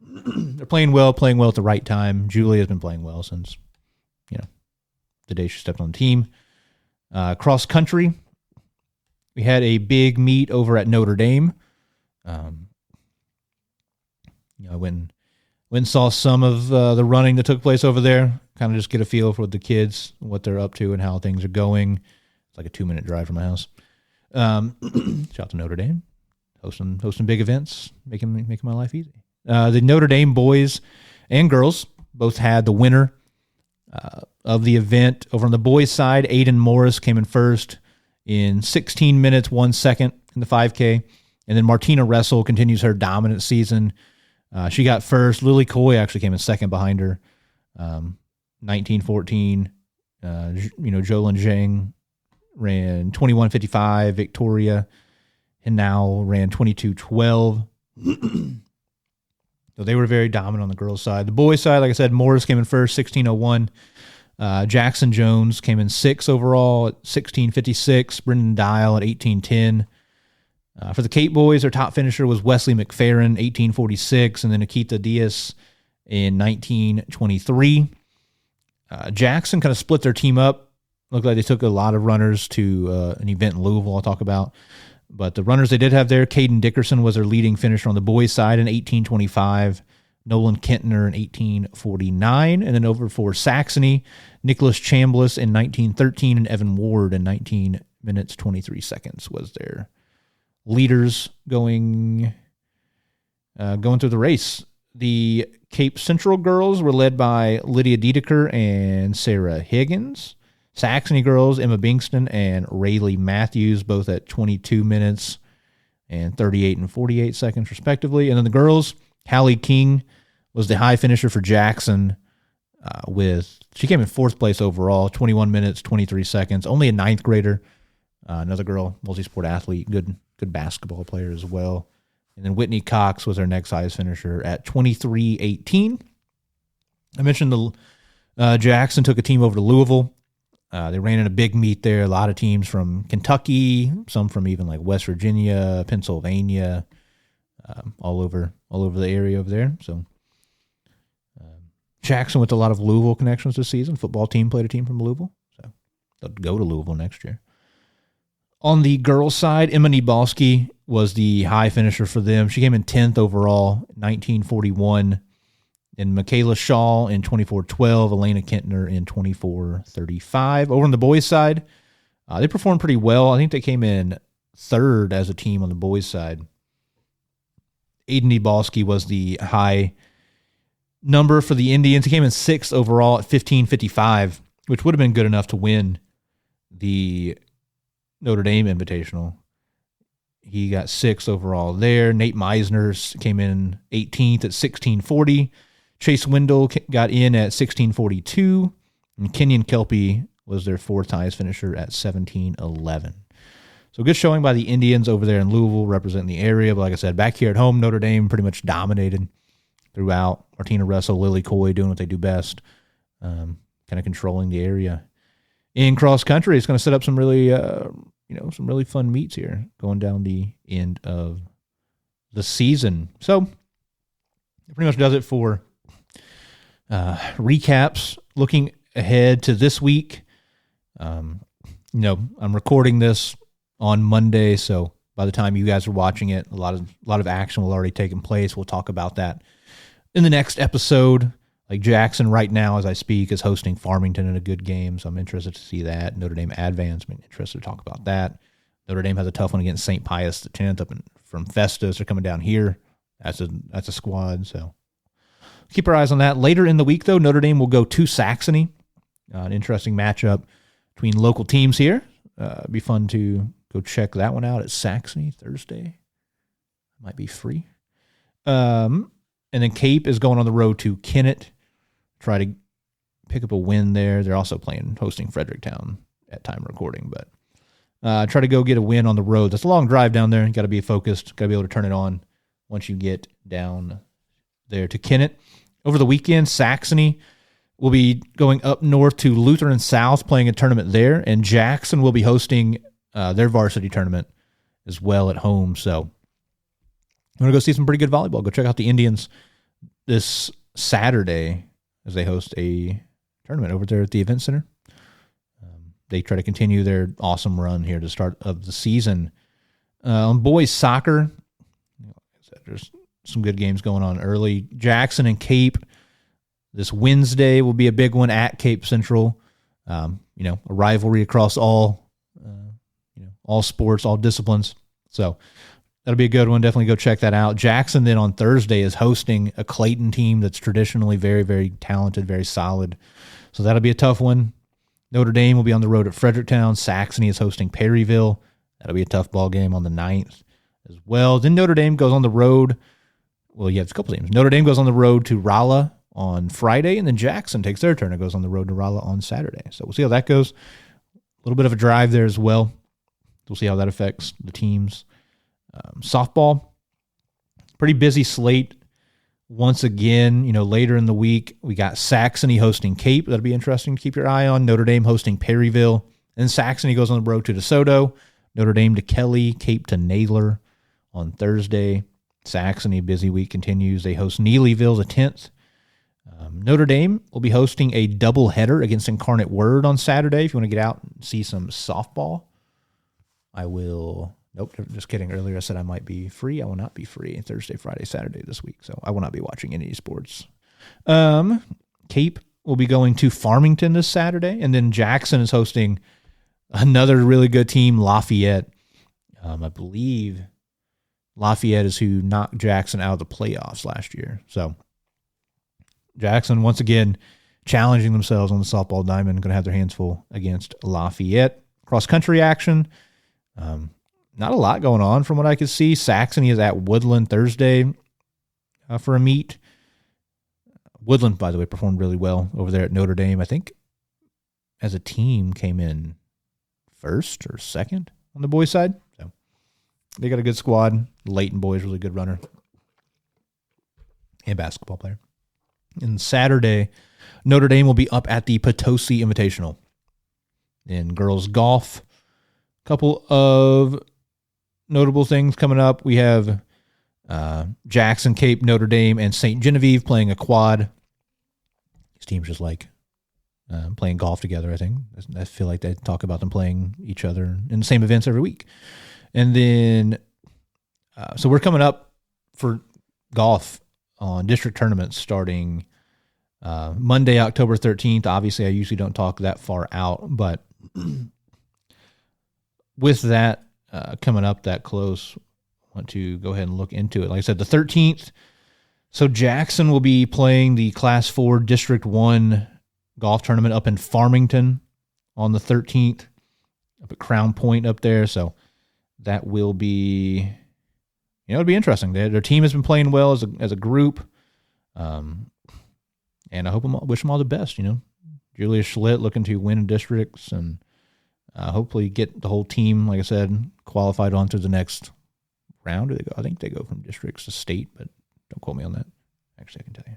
Speaker 1: they're playing well at the right time. Julia has been playing well since, you know, the day she stepped on the team. Cross country, we had a big meet over at Notre Dame. I went and saw some of the running that took place over there. Kind of just get a feel for the kids, what they're up to, and how things are going. It's like a 2-minute drive from my house. Shout out to Notre Dame, hosting big events, making my life easy. The Notre Dame boys and girls both had the winner of the event. Over on the boys' side, Aiden Morris came in first in 16 minutes, 1 second in the 5K. And then Martina Ressel continues her dominant season. She got first. Lily Coy actually came in second behind her. 19-14. Jolyn Zhang ran 21:55. Victoria Hinau ran 22:12. So they were very dominant on the girls' side. The boys' side, like I said, Morris came in first, 16:01. Jackson Jones came in sixth overall at 16:56. Brendan Dial at 18:10. For the Cape boys, their top finisher was Wesley McFerrin, 18:46, and then Akita Diaz in 19:23. Jackson kind of split their team up. Looked like they took a lot of runners to an event in Louisville I'll talk about. But the runners they did have there, Caden Dickerson was their leading finisher on the boys' side in 18:25. Nolan Kentner in 18:49. And then over for Saxony, Nicholas Chambliss in 19:13 and Evan Ward in 19 minutes, 23 seconds was their leaders going through the race. The Cape Central girls were led by Lydia Dedeker and Sarah Higgins. Saxony girls, Emma Bingston and Rayleigh Matthews, both at 22 minutes and 38 and 48 seconds, respectively. And then the girls, Hallie King was the high finisher for Jackson she came in fourth place overall, 21 minutes, 23 seconds, only a ninth grader. Another girl, multi-sport athlete, good basketball player as well. And then Whitney Cox was our next highest finisher at 23:18. I mentioned Jackson took a team over to Louisville. They ran in a big meet there. A lot of teams from Kentucky, some from even like West Virginia, Pennsylvania, all over the area over there. So Jackson with a lot of Louisville connections this season. Football team played a team from Louisville, so they'll go to Louisville next year. On the girls' side, Emma Niebalski was the high finisher for them. She came in 10th overall, 1941. And Michaela Shaw in 24:12, Elena Kentner in 24:35. Over on the boys' side, they performed pretty well. I think they came in third as a team on the boys' side. Aiden Niebalski was the high number for the Indians. He came in sixth overall at 15:55, which would have been good enough to win the Notre Dame Invitational. He got sixth overall there. Nate Meisner came in 18th at 16:40. Chase Wendell got in at 16:42. And Kenyon Kelpie was their fourth highest finisher at 17:11. So good showing by the Indians over there in Louisville, representing the area. But like I said, back here at home, Notre Dame pretty much dominated throughout. Martina Russell, Lily Coy doing what they do best, kind of controlling the area. In cross country, it's going to set up some really, some really fun meets here going down the end of the season. So it pretty much does it for recaps. Looking ahead to this week, I'm recording this on Monday, so by the time you guys are watching it, a lot of action will already taken place. We'll talk about that in the next episode. Like Jackson right now, as I speak, is hosting Farmington in a good game, so I'm interested to see that. Notre Dame Advance, I'm interested to talk about that. Notre Dame has a tough one against St. Pius X up from Festus. They're coming down here. That's a squad, so keep our eyes on that. Later in the week, though, Notre Dame will go to Saxony. An interesting matchup between local teams here. It'd be fun to go check that one out at Saxony Thursday. Might be free. And then Cape is going on the road to Kennett. Try to pick up a win there. They're also hosting Fredericktown at time recording, but try to go get a win on the road. That's a long drive down there. You got to be focused. Got to be able to turn it on once you get down there to Kennett. Over the weekend, Saxony will be going up north to Lutheran South, playing a tournament there, and Jackson will be hosting their varsity tournament as well at home. So I'm going to go see some pretty good volleyball. Go check out the Indians this Saturday as they host a tournament over there at the Event Center. They try to continue their awesome run here to the start of the season. On boys soccer, there's some good games going on early. Jackson and Cape this Wednesday will be a big one at Cape Central. A rivalry across all sports, all disciplines. So that'll be a good one. Definitely go check that out. Jackson then on Thursday is hosting a Clayton team that's traditionally very, very talented, very solid. So that'll be a tough one. Notre Dame will be on the road at Fredericktown. Saxony is hosting Perryville. That'll be a tough ball game on the 9th as well. Then Notre Dame goes on the road. Well, you have a couple teams. Notre Dame goes on the road to Rolla on Friday, and then Jackson takes their turn and goes on the road to Rolla on Saturday. So we'll see how that goes. A little bit of a drive there as well. We'll see how that affects the teams. Softball, pretty busy slate. Once again, later in the week, we got Saxony hosting Cape. That'll be interesting to keep your eye on. Notre Dame hosting Perryville. And Saxony goes on the road to DeSoto. Notre Dame to Kelly. Cape to Naylor on Thursday. Saxony, busy week continues. They host Neelyville the 10th. Notre Dame will be hosting a doubleheader against Incarnate Word on Saturday. If you want to get out and see some softball, I will. Nope, just kidding. Earlier I said I might be free. I will not be free Thursday, Friday, Saturday this week, so I will not be watching any sports. Cape will be going to Farmington this Saturday, and then Jackson is hosting another really good team, Lafayette. I believe Lafayette is who knocked Jackson out of the playoffs last year. So Jackson, once again, challenging themselves on the softball diamond, going to have their hands full against Lafayette. Cross-country action. Not a lot going on from what I could see. Saxony is at Woodland Thursday for a meet. Woodland, by the way, performed really well over there at Notre Dame. I think as a team came in first or second on the boys' side. So they got a good squad. Leighton boys, really good runner and basketball player. And Saturday, Notre Dame will be up at the Potosi Invitational. In girls golf, a couple of notable things coming up. We have Jackson, Cape, Notre Dame, and St. Genevieve playing a quad. These teams just like playing golf together, I think. I feel like they talk about them playing each other in the same events every week. And then, so we're coming up for golf on district tournaments starting Monday, October 13th. Obviously, I usually don't talk that far out, but with that coming up that close, I want to go ahead and look into it. Like I said, the 13th, so Jackson will be playing the Class 4 District 1 golf tournament up in Farmington on the 13th, up at Crown Point up there. So that will be, it'll be interesting. Their team has been playing well as a group. And I wish them all the best, Julia Schlitt looking to win districts and hopefully get the whole team, like I said, qualified on to the next round. I think they go from districts to state, but don't quote me on that. Actually, I can tell you.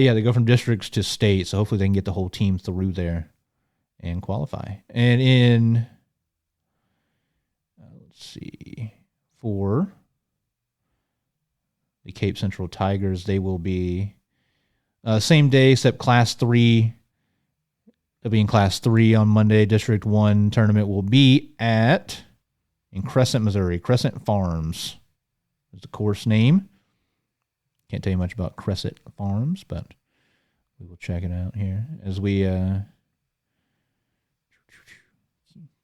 Speaker 1: Yeah, they go from districts to state, so hopefully they can get the whole team through there and qualify. And let's see, for the Cape Central Tigers, they will be same day, except Class 3. They'll be in Class 3 on Monday. District 1 tournament will be in Crescent, Missouri. Crescent Farms is the course name. Can't tell you much about Crescent Farms, but we will check it out here as we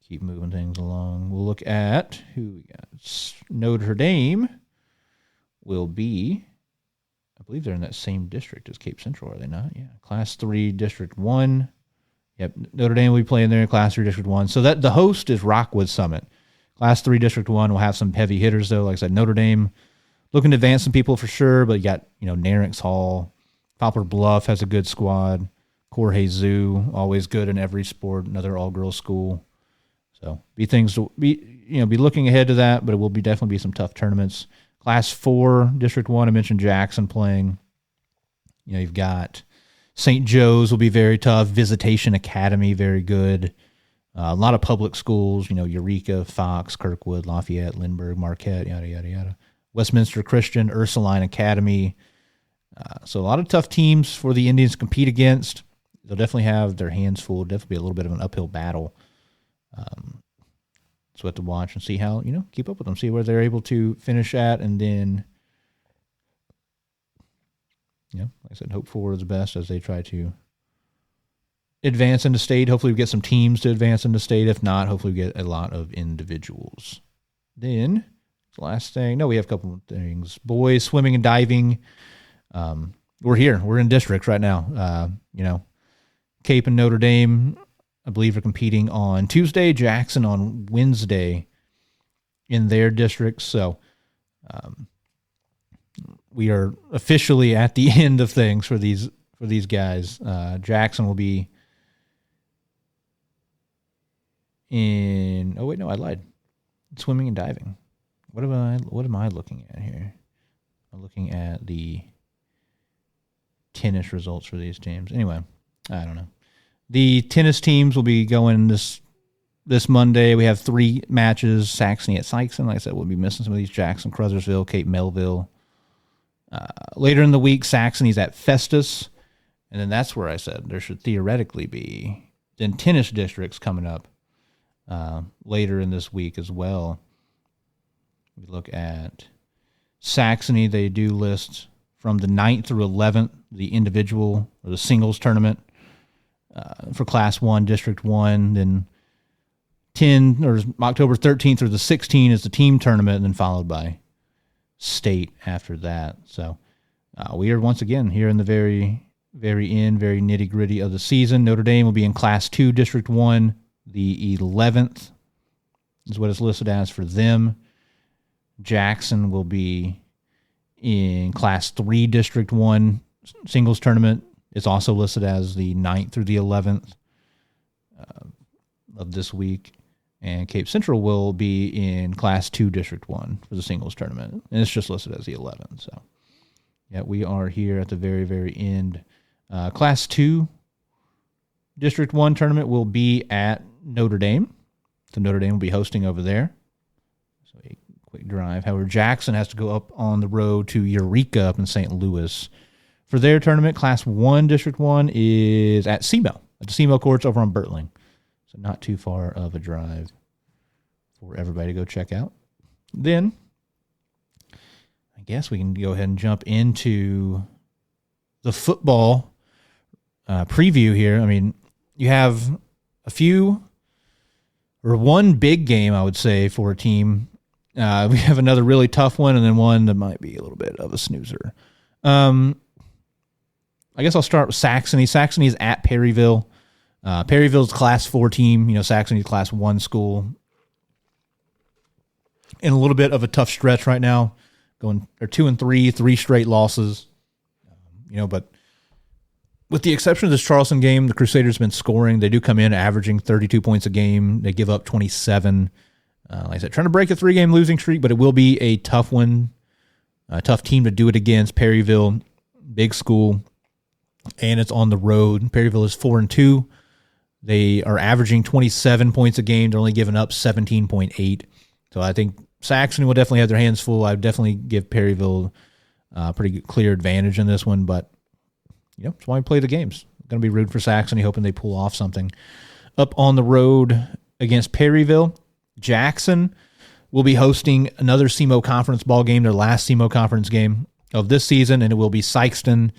Speaker 1: keep moving things along. We'll look at who we got. Notre Dame will be, I believe they're in that same district as Cape Central, are they not? Yeah, Class 3, District 1. Yep, Notre Dame will be playing there in Class 3, District 1. So that the host is Rockwood Summit. Class 3, District 1 will have some heavy hitters, though. Like I said, Notre Dame looking to advance some people for sure, but you got, Narrix Hall. Poplar Bluff has a good squad. Corhay Zoo, always good in every sport, another all-girls school. So be looking ahead to that, but it will definitely be some tough tournaments. Class 4, District 1, I mentioned Jackson playing. You've got St. Joe's will be very tough. Visitation Academy, very good. A lot of public schools, Eureka, Fox, Kirkwood, Lafayette, Lindbergh, Marquette, yada, yada, yada. Westminster Christian, Ursuline Academy. So a lot of tough teams for the Indians to compete against. They'll definitely have their hands full. Definitely be a little bit of an uphill battle. So we have to watch and see how, keep up with them, see where they're able to finish at, and then, like I said, hope for the best as they try to advance into state. Hopefully we get some teams to advance into state. If not, hopefully we get a lot of individuals. Then, the last thing, we have a couple of things. Boys, swimming and diving. We're here. We're in districts right now. Cape and Notre Dame, I believe, are competing on Tuesday. Jackson on Wednesday in their districts. So we are officially at the end of things for these guys. Jackson will be in. Oh wait, no, I lied. Swimming and diving. What am I looking at here? I'm looking at the tennis results for these teams. Anyway, I don't know. The tennis teams will be going this Monday. We have 3 matches. Saxony at Sikeston. Like I said, we'll be missing some of these. Jackson, Crothersville, Cape Melville. Later in the week, Saxony's at Festus. And then that's where I said there should theoretically be then tennis districts coming up later in this week as well. We look at Saxony. They do list from the 9th through 11th, the individual or the singles tournament for Class 1, District 1. Then October 13th through the 16th is the team tournament, and then followed by state after that. So We are once again here in the very, very end, very nitty-gritty of the season. Notre Dame will be in Class 2, District 1, the 11th is what it's listed as for them. Jackson will be in Class 3, District 1 singles tournament. It's also listed as the 9th through the 11th of this week. And Cape Central will be in Class 2, District 1 for the singles tournament. And it's just listed as the 11th. So, yeah, we are here at the very, very end. Class 2, District 1 tournament will be at Notre Dame. So Notre Dame will be hosting over there. So a quick drive. However, Jackson has to go up on the road to Eureka up in St. Louis. For their tournament, Class 1, District 1 is at SEMO, at the SEMO courts over on Bertling. So not too far of a drive for everybody to go check out. Then, I guess we can go ahead and jump into the football preview here. I mean, you have one big game, I would say, for a team. We have another really tough one, and then one that might be a little bit of a snoozer. I guess I'll start with Saxony. Saxony is at Perryville. Perryville's Class 4 team. Saxony's Class 1 school. In a little bit of a tough stretch right now. They're 2-3, 3 straight losses. But with the exception of this Charleston game, the Crusaders have been scoring. They do come in averaging 32 points a game. They give up 27. Like I said, trying to break a 3-game losing streak, but it will be a tough one. A tough team to do it against. Perryville, big school, and it's on the road. Perryville is 4-2. They are averaging 27 points a game. They're only giving up 17.8. So I think Saxony will definitely have their hands full. I would definitely give Perryville a pretty clear advantage in this one, but that's why we play the games. Going to be rooting for Saxony, hoping they pull off something. Up on the road against Perryville, Jackson will be hosting another SEMO Conference ball game, their last SEMO Conference game of this season, and it will be Sikeston.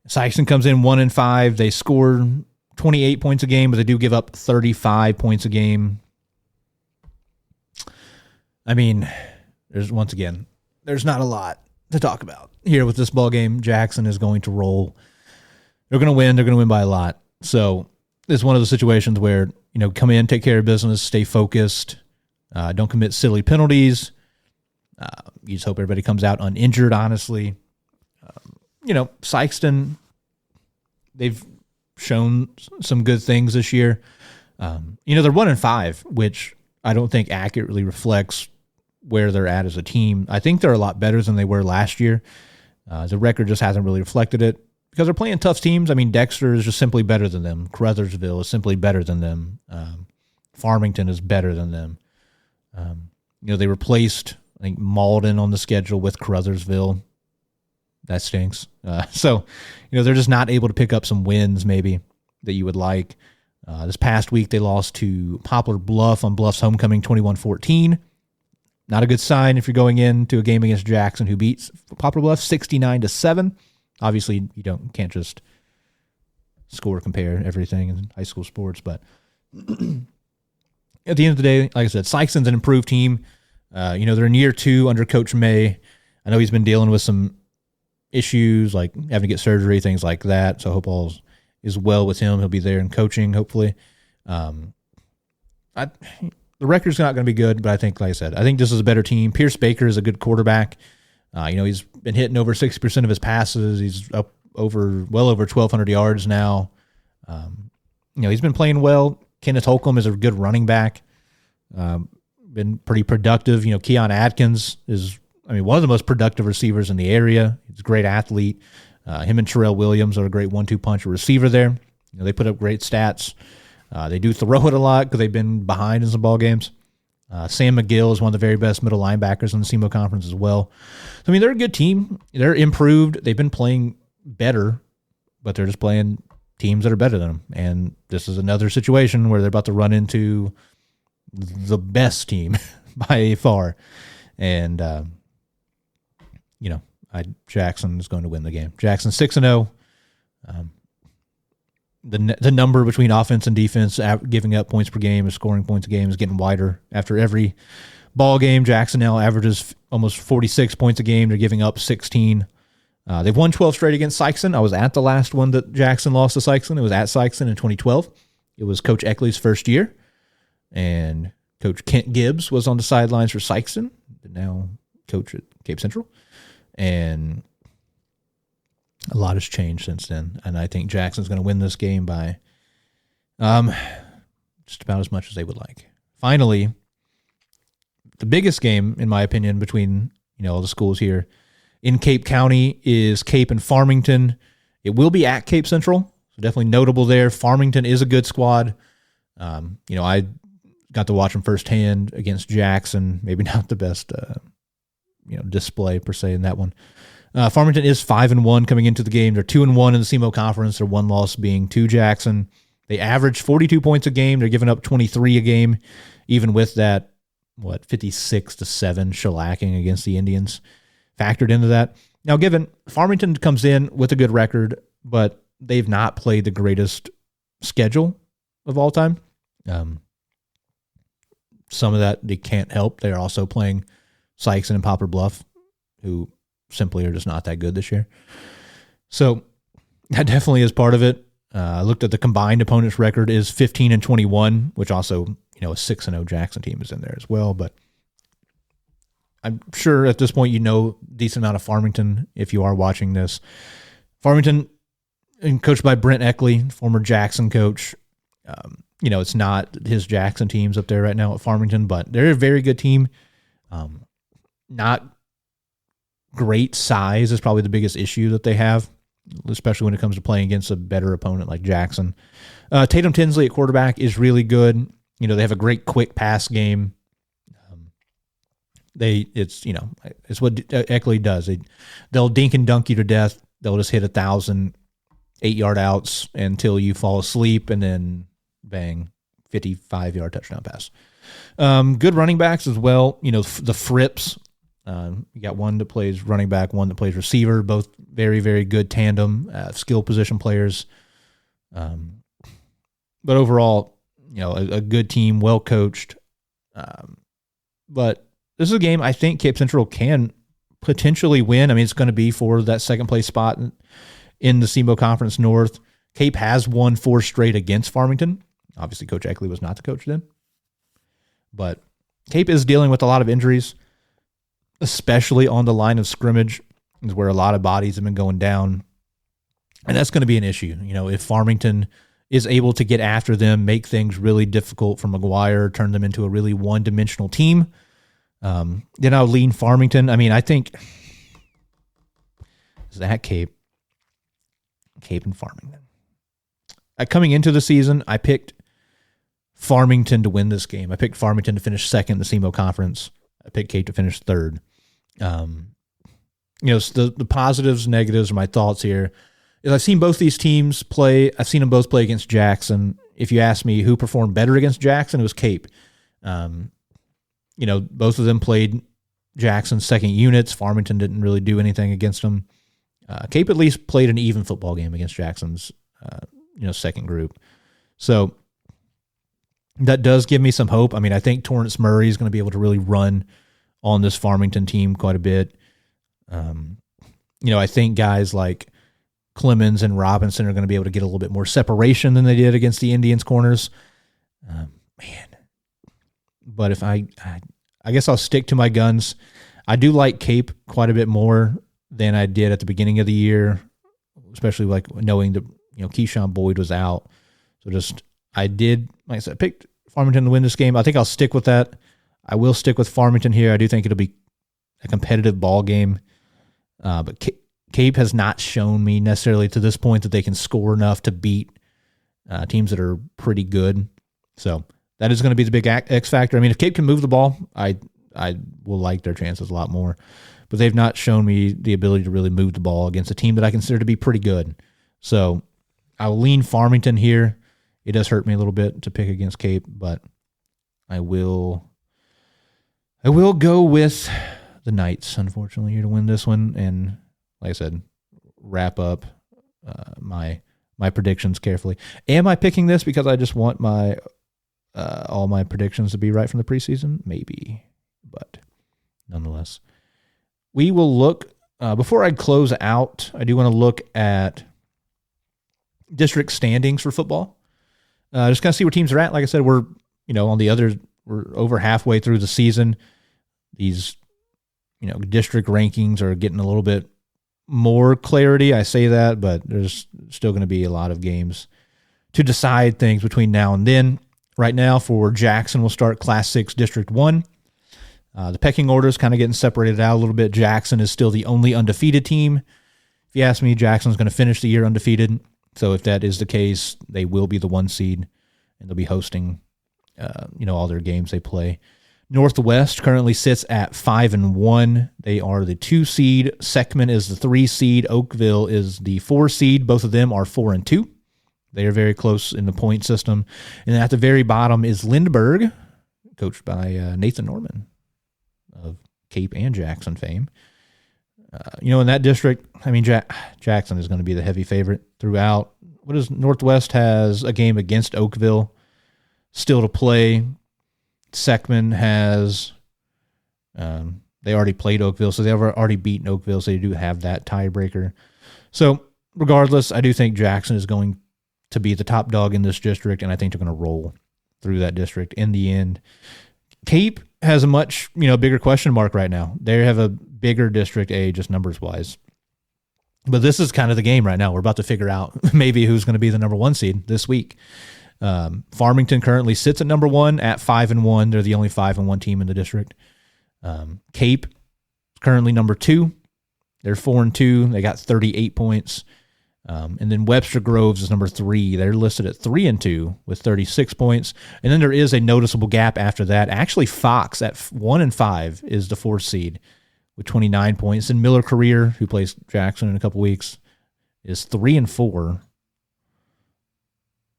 Speaker 1: Sikeston comes in 1-5. They score 28 points a game, but they do give up 35 points a game. I mean, there's not a lot to talk about here with this ball game. Jackson is going to roll. They're going to win. They're going to win by a lot. So it's one of those situations where, come in, take care of business, stay focused, don't commit silly penalties. You just hope everybody comes out uninjured, honestly. Sikeston, they've shown some good things this year. They're 1-5, which I don't think accurately reflects where they're at as a team. I think they're a lot better than they were last year. The record just hasn't really reflected it because they're playing tough teams. I mean, Dexter is just simply better than them. Crothersville is simply better than them. Farmington is better than them. They replaced, I think, Malden on the schedule with Crothersville. That stinks. So they're just not able to pick up some wins maybe that you would like. This past week, they lost to Poplar Bluff on Bluff's homecoming 21-14. Not a good sign if you're going into a game against Jackson, who beats Poplar Bluff 69-7. Obviously, can't just compare everything in high school sports, but at the end of the day, like I said, Sikeston's an improved team. They're in year 2 under Coach May. I know he's been dealing with some issues like having to get surgery, things like that. So I hope all is well with him. He'll be there in coaching, hopefully. The record's not going to be good, but I think, like I said, I think this is a better team. Pierce Baker is a good quarterback. He's been hitting over 60% of his passes. He's up well over 1,200 yards now. He's been playing well. Kenneth Holcomb is a good running back. Been pretty productive. Keon Atkins is, one of the most productive receivers in the area. He's a great athlete. Him and Terrell Williams are a great 1-2 punch receiver there. They put up great stats. They do throw it a lot because they've been behind in some ball games. Sam McGill is one of the very best middle linebackers in the SEMO Conference as well. So, they're a good team. They're improved. They've been playing better, but they're just playing teams that are better than them. And this is another situation where they're about to run into the best team by far. And, Jackson is going to win the game. Jackson 6-0. The number between offense and defense, giving up points per game and scoring points a game, is getting wider after every ball game. Jackson now averages almost 46 points a game. They're giving up 16. They've won 12 straight against Sikeston. I was at the last one that Jackson lost to Sikeston. It was at Sikeston in 2012. It was Coach Eckley's first year, and Coach Kent Gibbs was on the sidelines for Sikeston, now coach at Cape Central. And a lot has changed since then, and I think Jackson's going to win this game by just about as much as they would like. Finally, the biggest game, in my opinion, between all the schools here in Cape County is Cape and Farmington. It will be at Cape Central, so definitely notable there. Farmington is a good squad. I got to watch them firsthand against Jackson. Maybe not the best, display per se in that one. Farmington is 5-1 coming into the game. They're 2-1 in the SEMO Conference. Their one loss being to Jackson. They average 42 points a game. They're giving up 23 a game, even with that 56-7 shellacking against the Indians factored into that. Now, given Farmington comes in with a good record, but they've not played the greatest schedule of all time. Some of that they can't help. They're also playing Sikeston and Poplar Bluff, who simply are just not that good this year. So that definitely is part of it. I looked at the combined opponents record is 15-21, which also, a 6-0 Jackson team is in there as well. But I'm sure at this point decent amount of Farmington if you are watching this. Farmington, coached by Brent Eckley, former Jackson coach. It's not his Jackson teams up there right now at Farmington, but they're a very good team. Not great size is probably the biggest issue that they have, especially when it comes to playing against a better opponent like Jackson. Tatum Tinsley at quarterback is really good. They have a great quick pass game. It's what Eckley does. They'll dink and dunk you to death. They'll just hit 1,000 8-yard outs until you fall asleep, and then bang, 55-yard touchdown pass. Good running backs as well. The Frips. You got one that plays running back, one that plays receiver. Both very, very good tandem, skill position players. But overall, a good team, well coached. But this is a game I think Cape Central can potentially win. I mean, it's going to be for that second place spot in the SEMO Conference North. Cape has won 4 straight against Farmington. Obviously, Coach Eckley was not the coach then. But Cape is dealing with a lot of injuries, especially on the line of scrimmage, is where a lot of bodies have been going down. And that's going to be an issue. If Farmington is able to get after them, make things really difficult for McGuire, turn them into a really one-dimensional team, then I'll lean Farmington. I mean, I think is that Cape and Farmington. Coming into the season, I picked Farmington to win this game. I picked Farmington to finish second in the SEMO Conference. I picked Cape to finish third. The positives, negatives are my thoughts here. Is I've seen both these teams play. I've seen them both play against Jackson. If you ask me who performed better against Jackson, it was Cape. Both of them played Jackson's second units. Farmington didn't really do anything against them. Cape at least played an even football game against Jackson's, second group. So that does give me some hope. I mean, I think Torrance Murray is going to be able to really run on this Farmington team quite a bit. I think guys like Clemens and Robinson are going to be able to get a little bit more separation than they did against the Indians corners. But if I guess I'll stick to my guns. I do like Cape quite a bit more than I did at the beginning of the year, especially like knowing that, Keyshawn Boyd was out. So I picked Farmington to win this game. I think I'll stick with that. I will stick with Farmington here. I do think it'll be a competitive ball game. But Cape has not shown me necessarily to this point that they can score enough to beat teams that are pretty good. So that is going to be the big X factor. I mean, if Cape can move the ball, I will like their chances a lot more. But they've not shown me the ability to really move the ball against a team that I consider to be pretty good. So I'll lean Farmington here. It does hurt me a little bit to pick against Cape, but I will go with the Knights, unfortunately, here to win this one. And like I said, wrap up my predictions carefully. Am I picking this because I just want my all my predictions to be right from the preseason? Maybe, but nonetheless, we will look Before I close out, I do want to look at district standings for football. Just kind of see where teams are at. Like I said, we're over halfway through the season. These, district rankings are getting a little bit more clarity. I say that, but there's still going to be a lot of games to decide things between now and then. Right now for Jackson, we'll start Class 6 District 1. The pecking order is kind of getting separated out a little bit. Jackson is still the only undefeated team. If you ask me, Jackson's going to finish the year undefeated. So if that is the case, they will be the 1 seed, and they'll be hosting, all their games they play. Northwest currently sits at 5-1. They are the 2 seed. Seckman is the 3 seed. Oakville is the 4 seed. Both of them are 4-2. They are very close in the point system. And at the very bottom is Lindbergh, coached by Nathan Norman of Cape and Jackson fame. In that district, Jackson is going to be the heavy favorite throughout. Northwest has a game against Oakville still to play. Seckman has, they already played Oakville, so they've already beaten Oakville, so they do have that tiebreaker. So regardless, I do think Jackson is going to be the top dog in this district, and I think they're going to roll through that district in the end. Cape has a much, bigger question mark right now. They have a bigger district A, just numbers-wise. But this is kind of the game right now. We're about to figure out maybe who's going to be the number 1 seed this week. Farmington currently sits at number 1 at 5-1. They're the only 5-1 team in the district. Cape currently number 2. They're 4-2. They got 38 points. And then Webster Groves is number 3. They're listed at 3-2 with 36 points. And then there is a noticeable gap after that. Actually, Fox at 1-5 is the 4th seed with 29 points. And Miller Career, who plays Jackson in a couple weeks, is 3-4.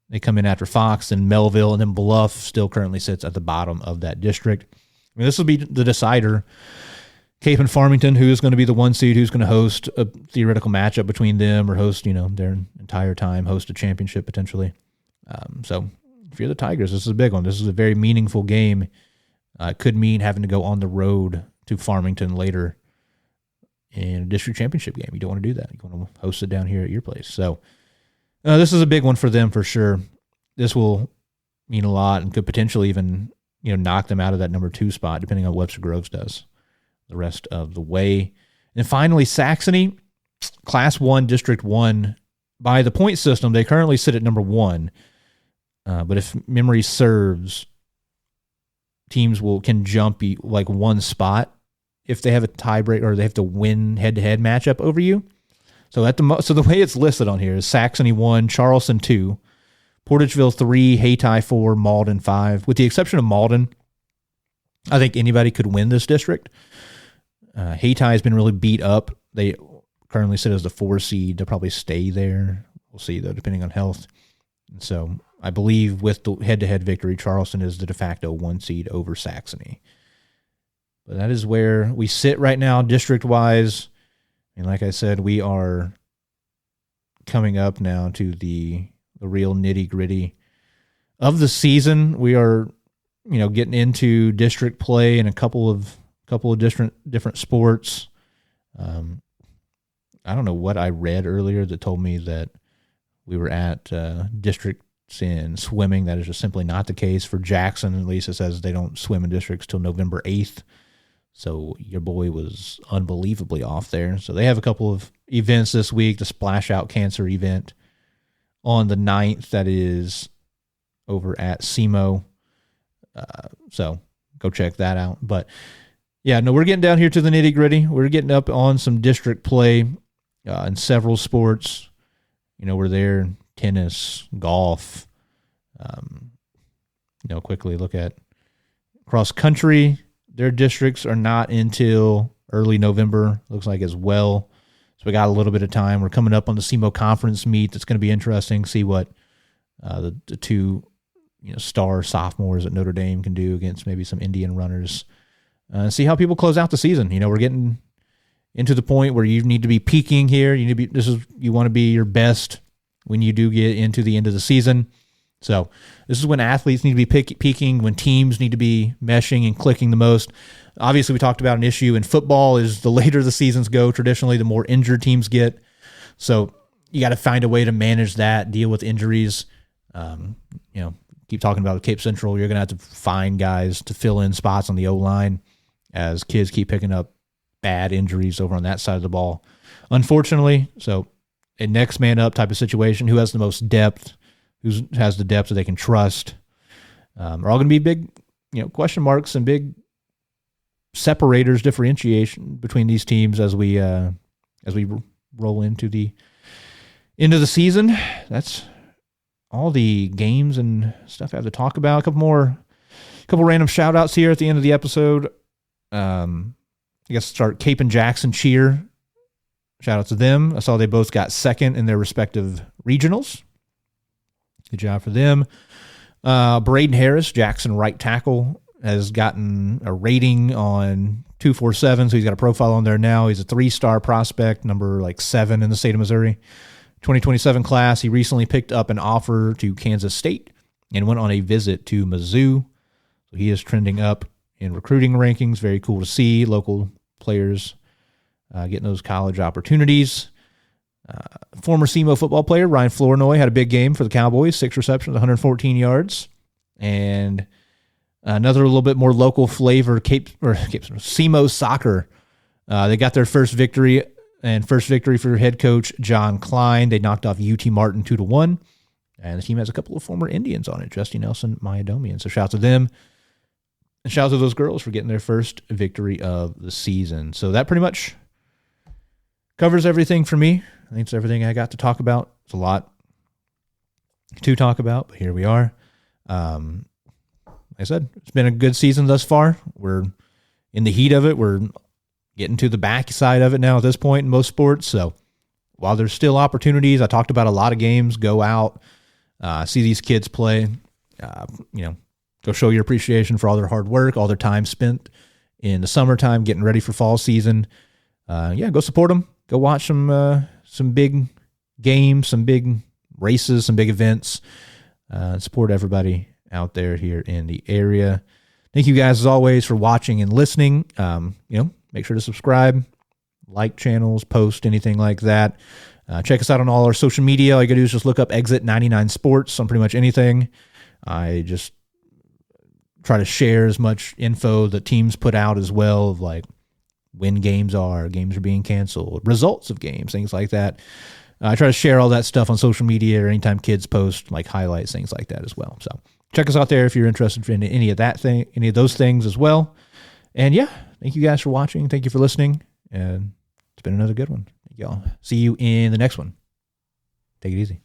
Speaker 1: They come in after Fox and Melville, and then Bluff still currently sits at the bottom of that district. This will be the decider. Cape and Farmington, who is going to be the 1 seed, who's going to host a theoretical matchup between them, or host, their entire time, host a championship potentially. So if you're the Tigers, this is a big one. This is a very meaningful game. It could mean having to go on the road to Farmington later in a district championship game. You don't want to do that. You want to host it down here at your place. So this is a big one for them for sure. This will mean a lot and could potentially even, knock them out of that number 2 spot, depending on what Webster Groves does the rest of the way. And finally, Saxony, Class 1, District 1. By the point system, they currently sit at number 1. But if memory serves, teams can jump like 1 spot if they have a tiebreak or they have to win head-to-head matchup over you. So the way it's listed on here is Saxony 1, Charleston 2, Portageville 3, Hayti 4, Malden 5. With the exception of Malden, I think anybody could win this district. Hayti has been really beat up. They currently sit as the 4 seed. They'll probably stay there. We'll see, though, depending on health. And so I believe with the head-to-head victory, Charleston is the de facto 1 seed over Saxony. But that is where we sit right now district-wise. And like I said, we are coming up now to the real nitty-gritty of the season. We are, getting into district play in a couple of different sports. I don't know what I read earlier that told me that we were at districts in swimming. That is just simply not the case for Jackson. At least it says they don't swim in districts till November 8th. So your boy was unbelievably off there. So they have a couple of events this week. The Splash Out Cancer event on the 9th. That is over at SEMO. So go check that out. But yeah, no, we're getting down here to the nitty gritty. We're getting up on some district play in several sports. We're there, tennis, golf. Quickly look at cross country. Their districts are not until early November, looks like as well. So we got a little bit of time. We're coming up on the SEMO Conference meet. That's going to be interesting. See what the 2 star sophomores at Notre Dame can do against maybe some Indian runners. See how people close out the season. We're getting into the point where you need to be peaking here. You want to be your best when you do get into the end of the season. So this is when athletes need to be peaking, when teams need to be meshing and clicking the most. Obviously, we talked about an issue in football is the later the seasons go, traditionally, the more injured teams get. So you got to find a way to manage that, deal with injuries. Keep talking about Cape Central. You're going to have to find guys to fill in spots on the O-line as kids keep picking up bad injuries over on that side of the ball. Unfortunately, so a next man up type of situation, who has the most depth, who has the depth that they can trust, are all going to be big, question marks and big separators, differentiation between these teams as we roll into the end of the season. That's all the games and stuff I have to talk about. A couple random shout outs here at the end of the episode. I guess start Cape and Jackson cheer. Shout out to them. I saw they both got second in their respective regionals. Good job for them. Braden Harris, Jackson right tackle, has gotten a rating on 247, so he's got a profile on there now. He's a 3-star prospect, number 7 in the state of Missouri. 2027 class. He recently picked up an offer to Kansas State and went on a visit to Mizzou. So he is trending up in recruiting rankings. Very cool to see local players getting those college opportunities. Former SEMO football player Ryan Flournoy had a big game for the Cowboys, 6 receptions, 114 yards. And another little bit more local flavor, SEMO soccer. They got their first victory for head coach John Klein. They knocked off UT Martin 2-1. And the team has a couple of former Indians on it, Justin Nelson, Maya Domian. So shout out to them. And shout out to those girls for getting their first victory of the season. So that pretty much covers everything for me. I think it's everything I got to talk about. It's a lot to talk about, but here we are. Like I said, it's been a good season thus far. We're in the heat of it. We're getting to the back side of it now at this point in most sports. So while there's still opportunities, I talked about a lot of games. Go out, see these kids play. Go show your appreciation for all their hard work, all their time spent in the summertime getting ready for fall season. Go support them. Go watch some big games, some big races, some big events. Support everybody out there here in the area. Thank you guys as always for watching and listening. Make sure to subscribe, like channels, post, anything like that. Check us out on all our social media. All you gotta do is just look up Exit 99 Sports on pretty much anything. I just try to share as much info that teams put out as well, of when games are being canceled, results of games, things like that. I try to share all that stuff on social media or anytime kids post highlights, things like that as well. So check us out there if you're interested in any of those things as well. And thank you guys for watching. Thank you for listening. And it's been another good one. Thank y'all. See you in the next one. Take it easy.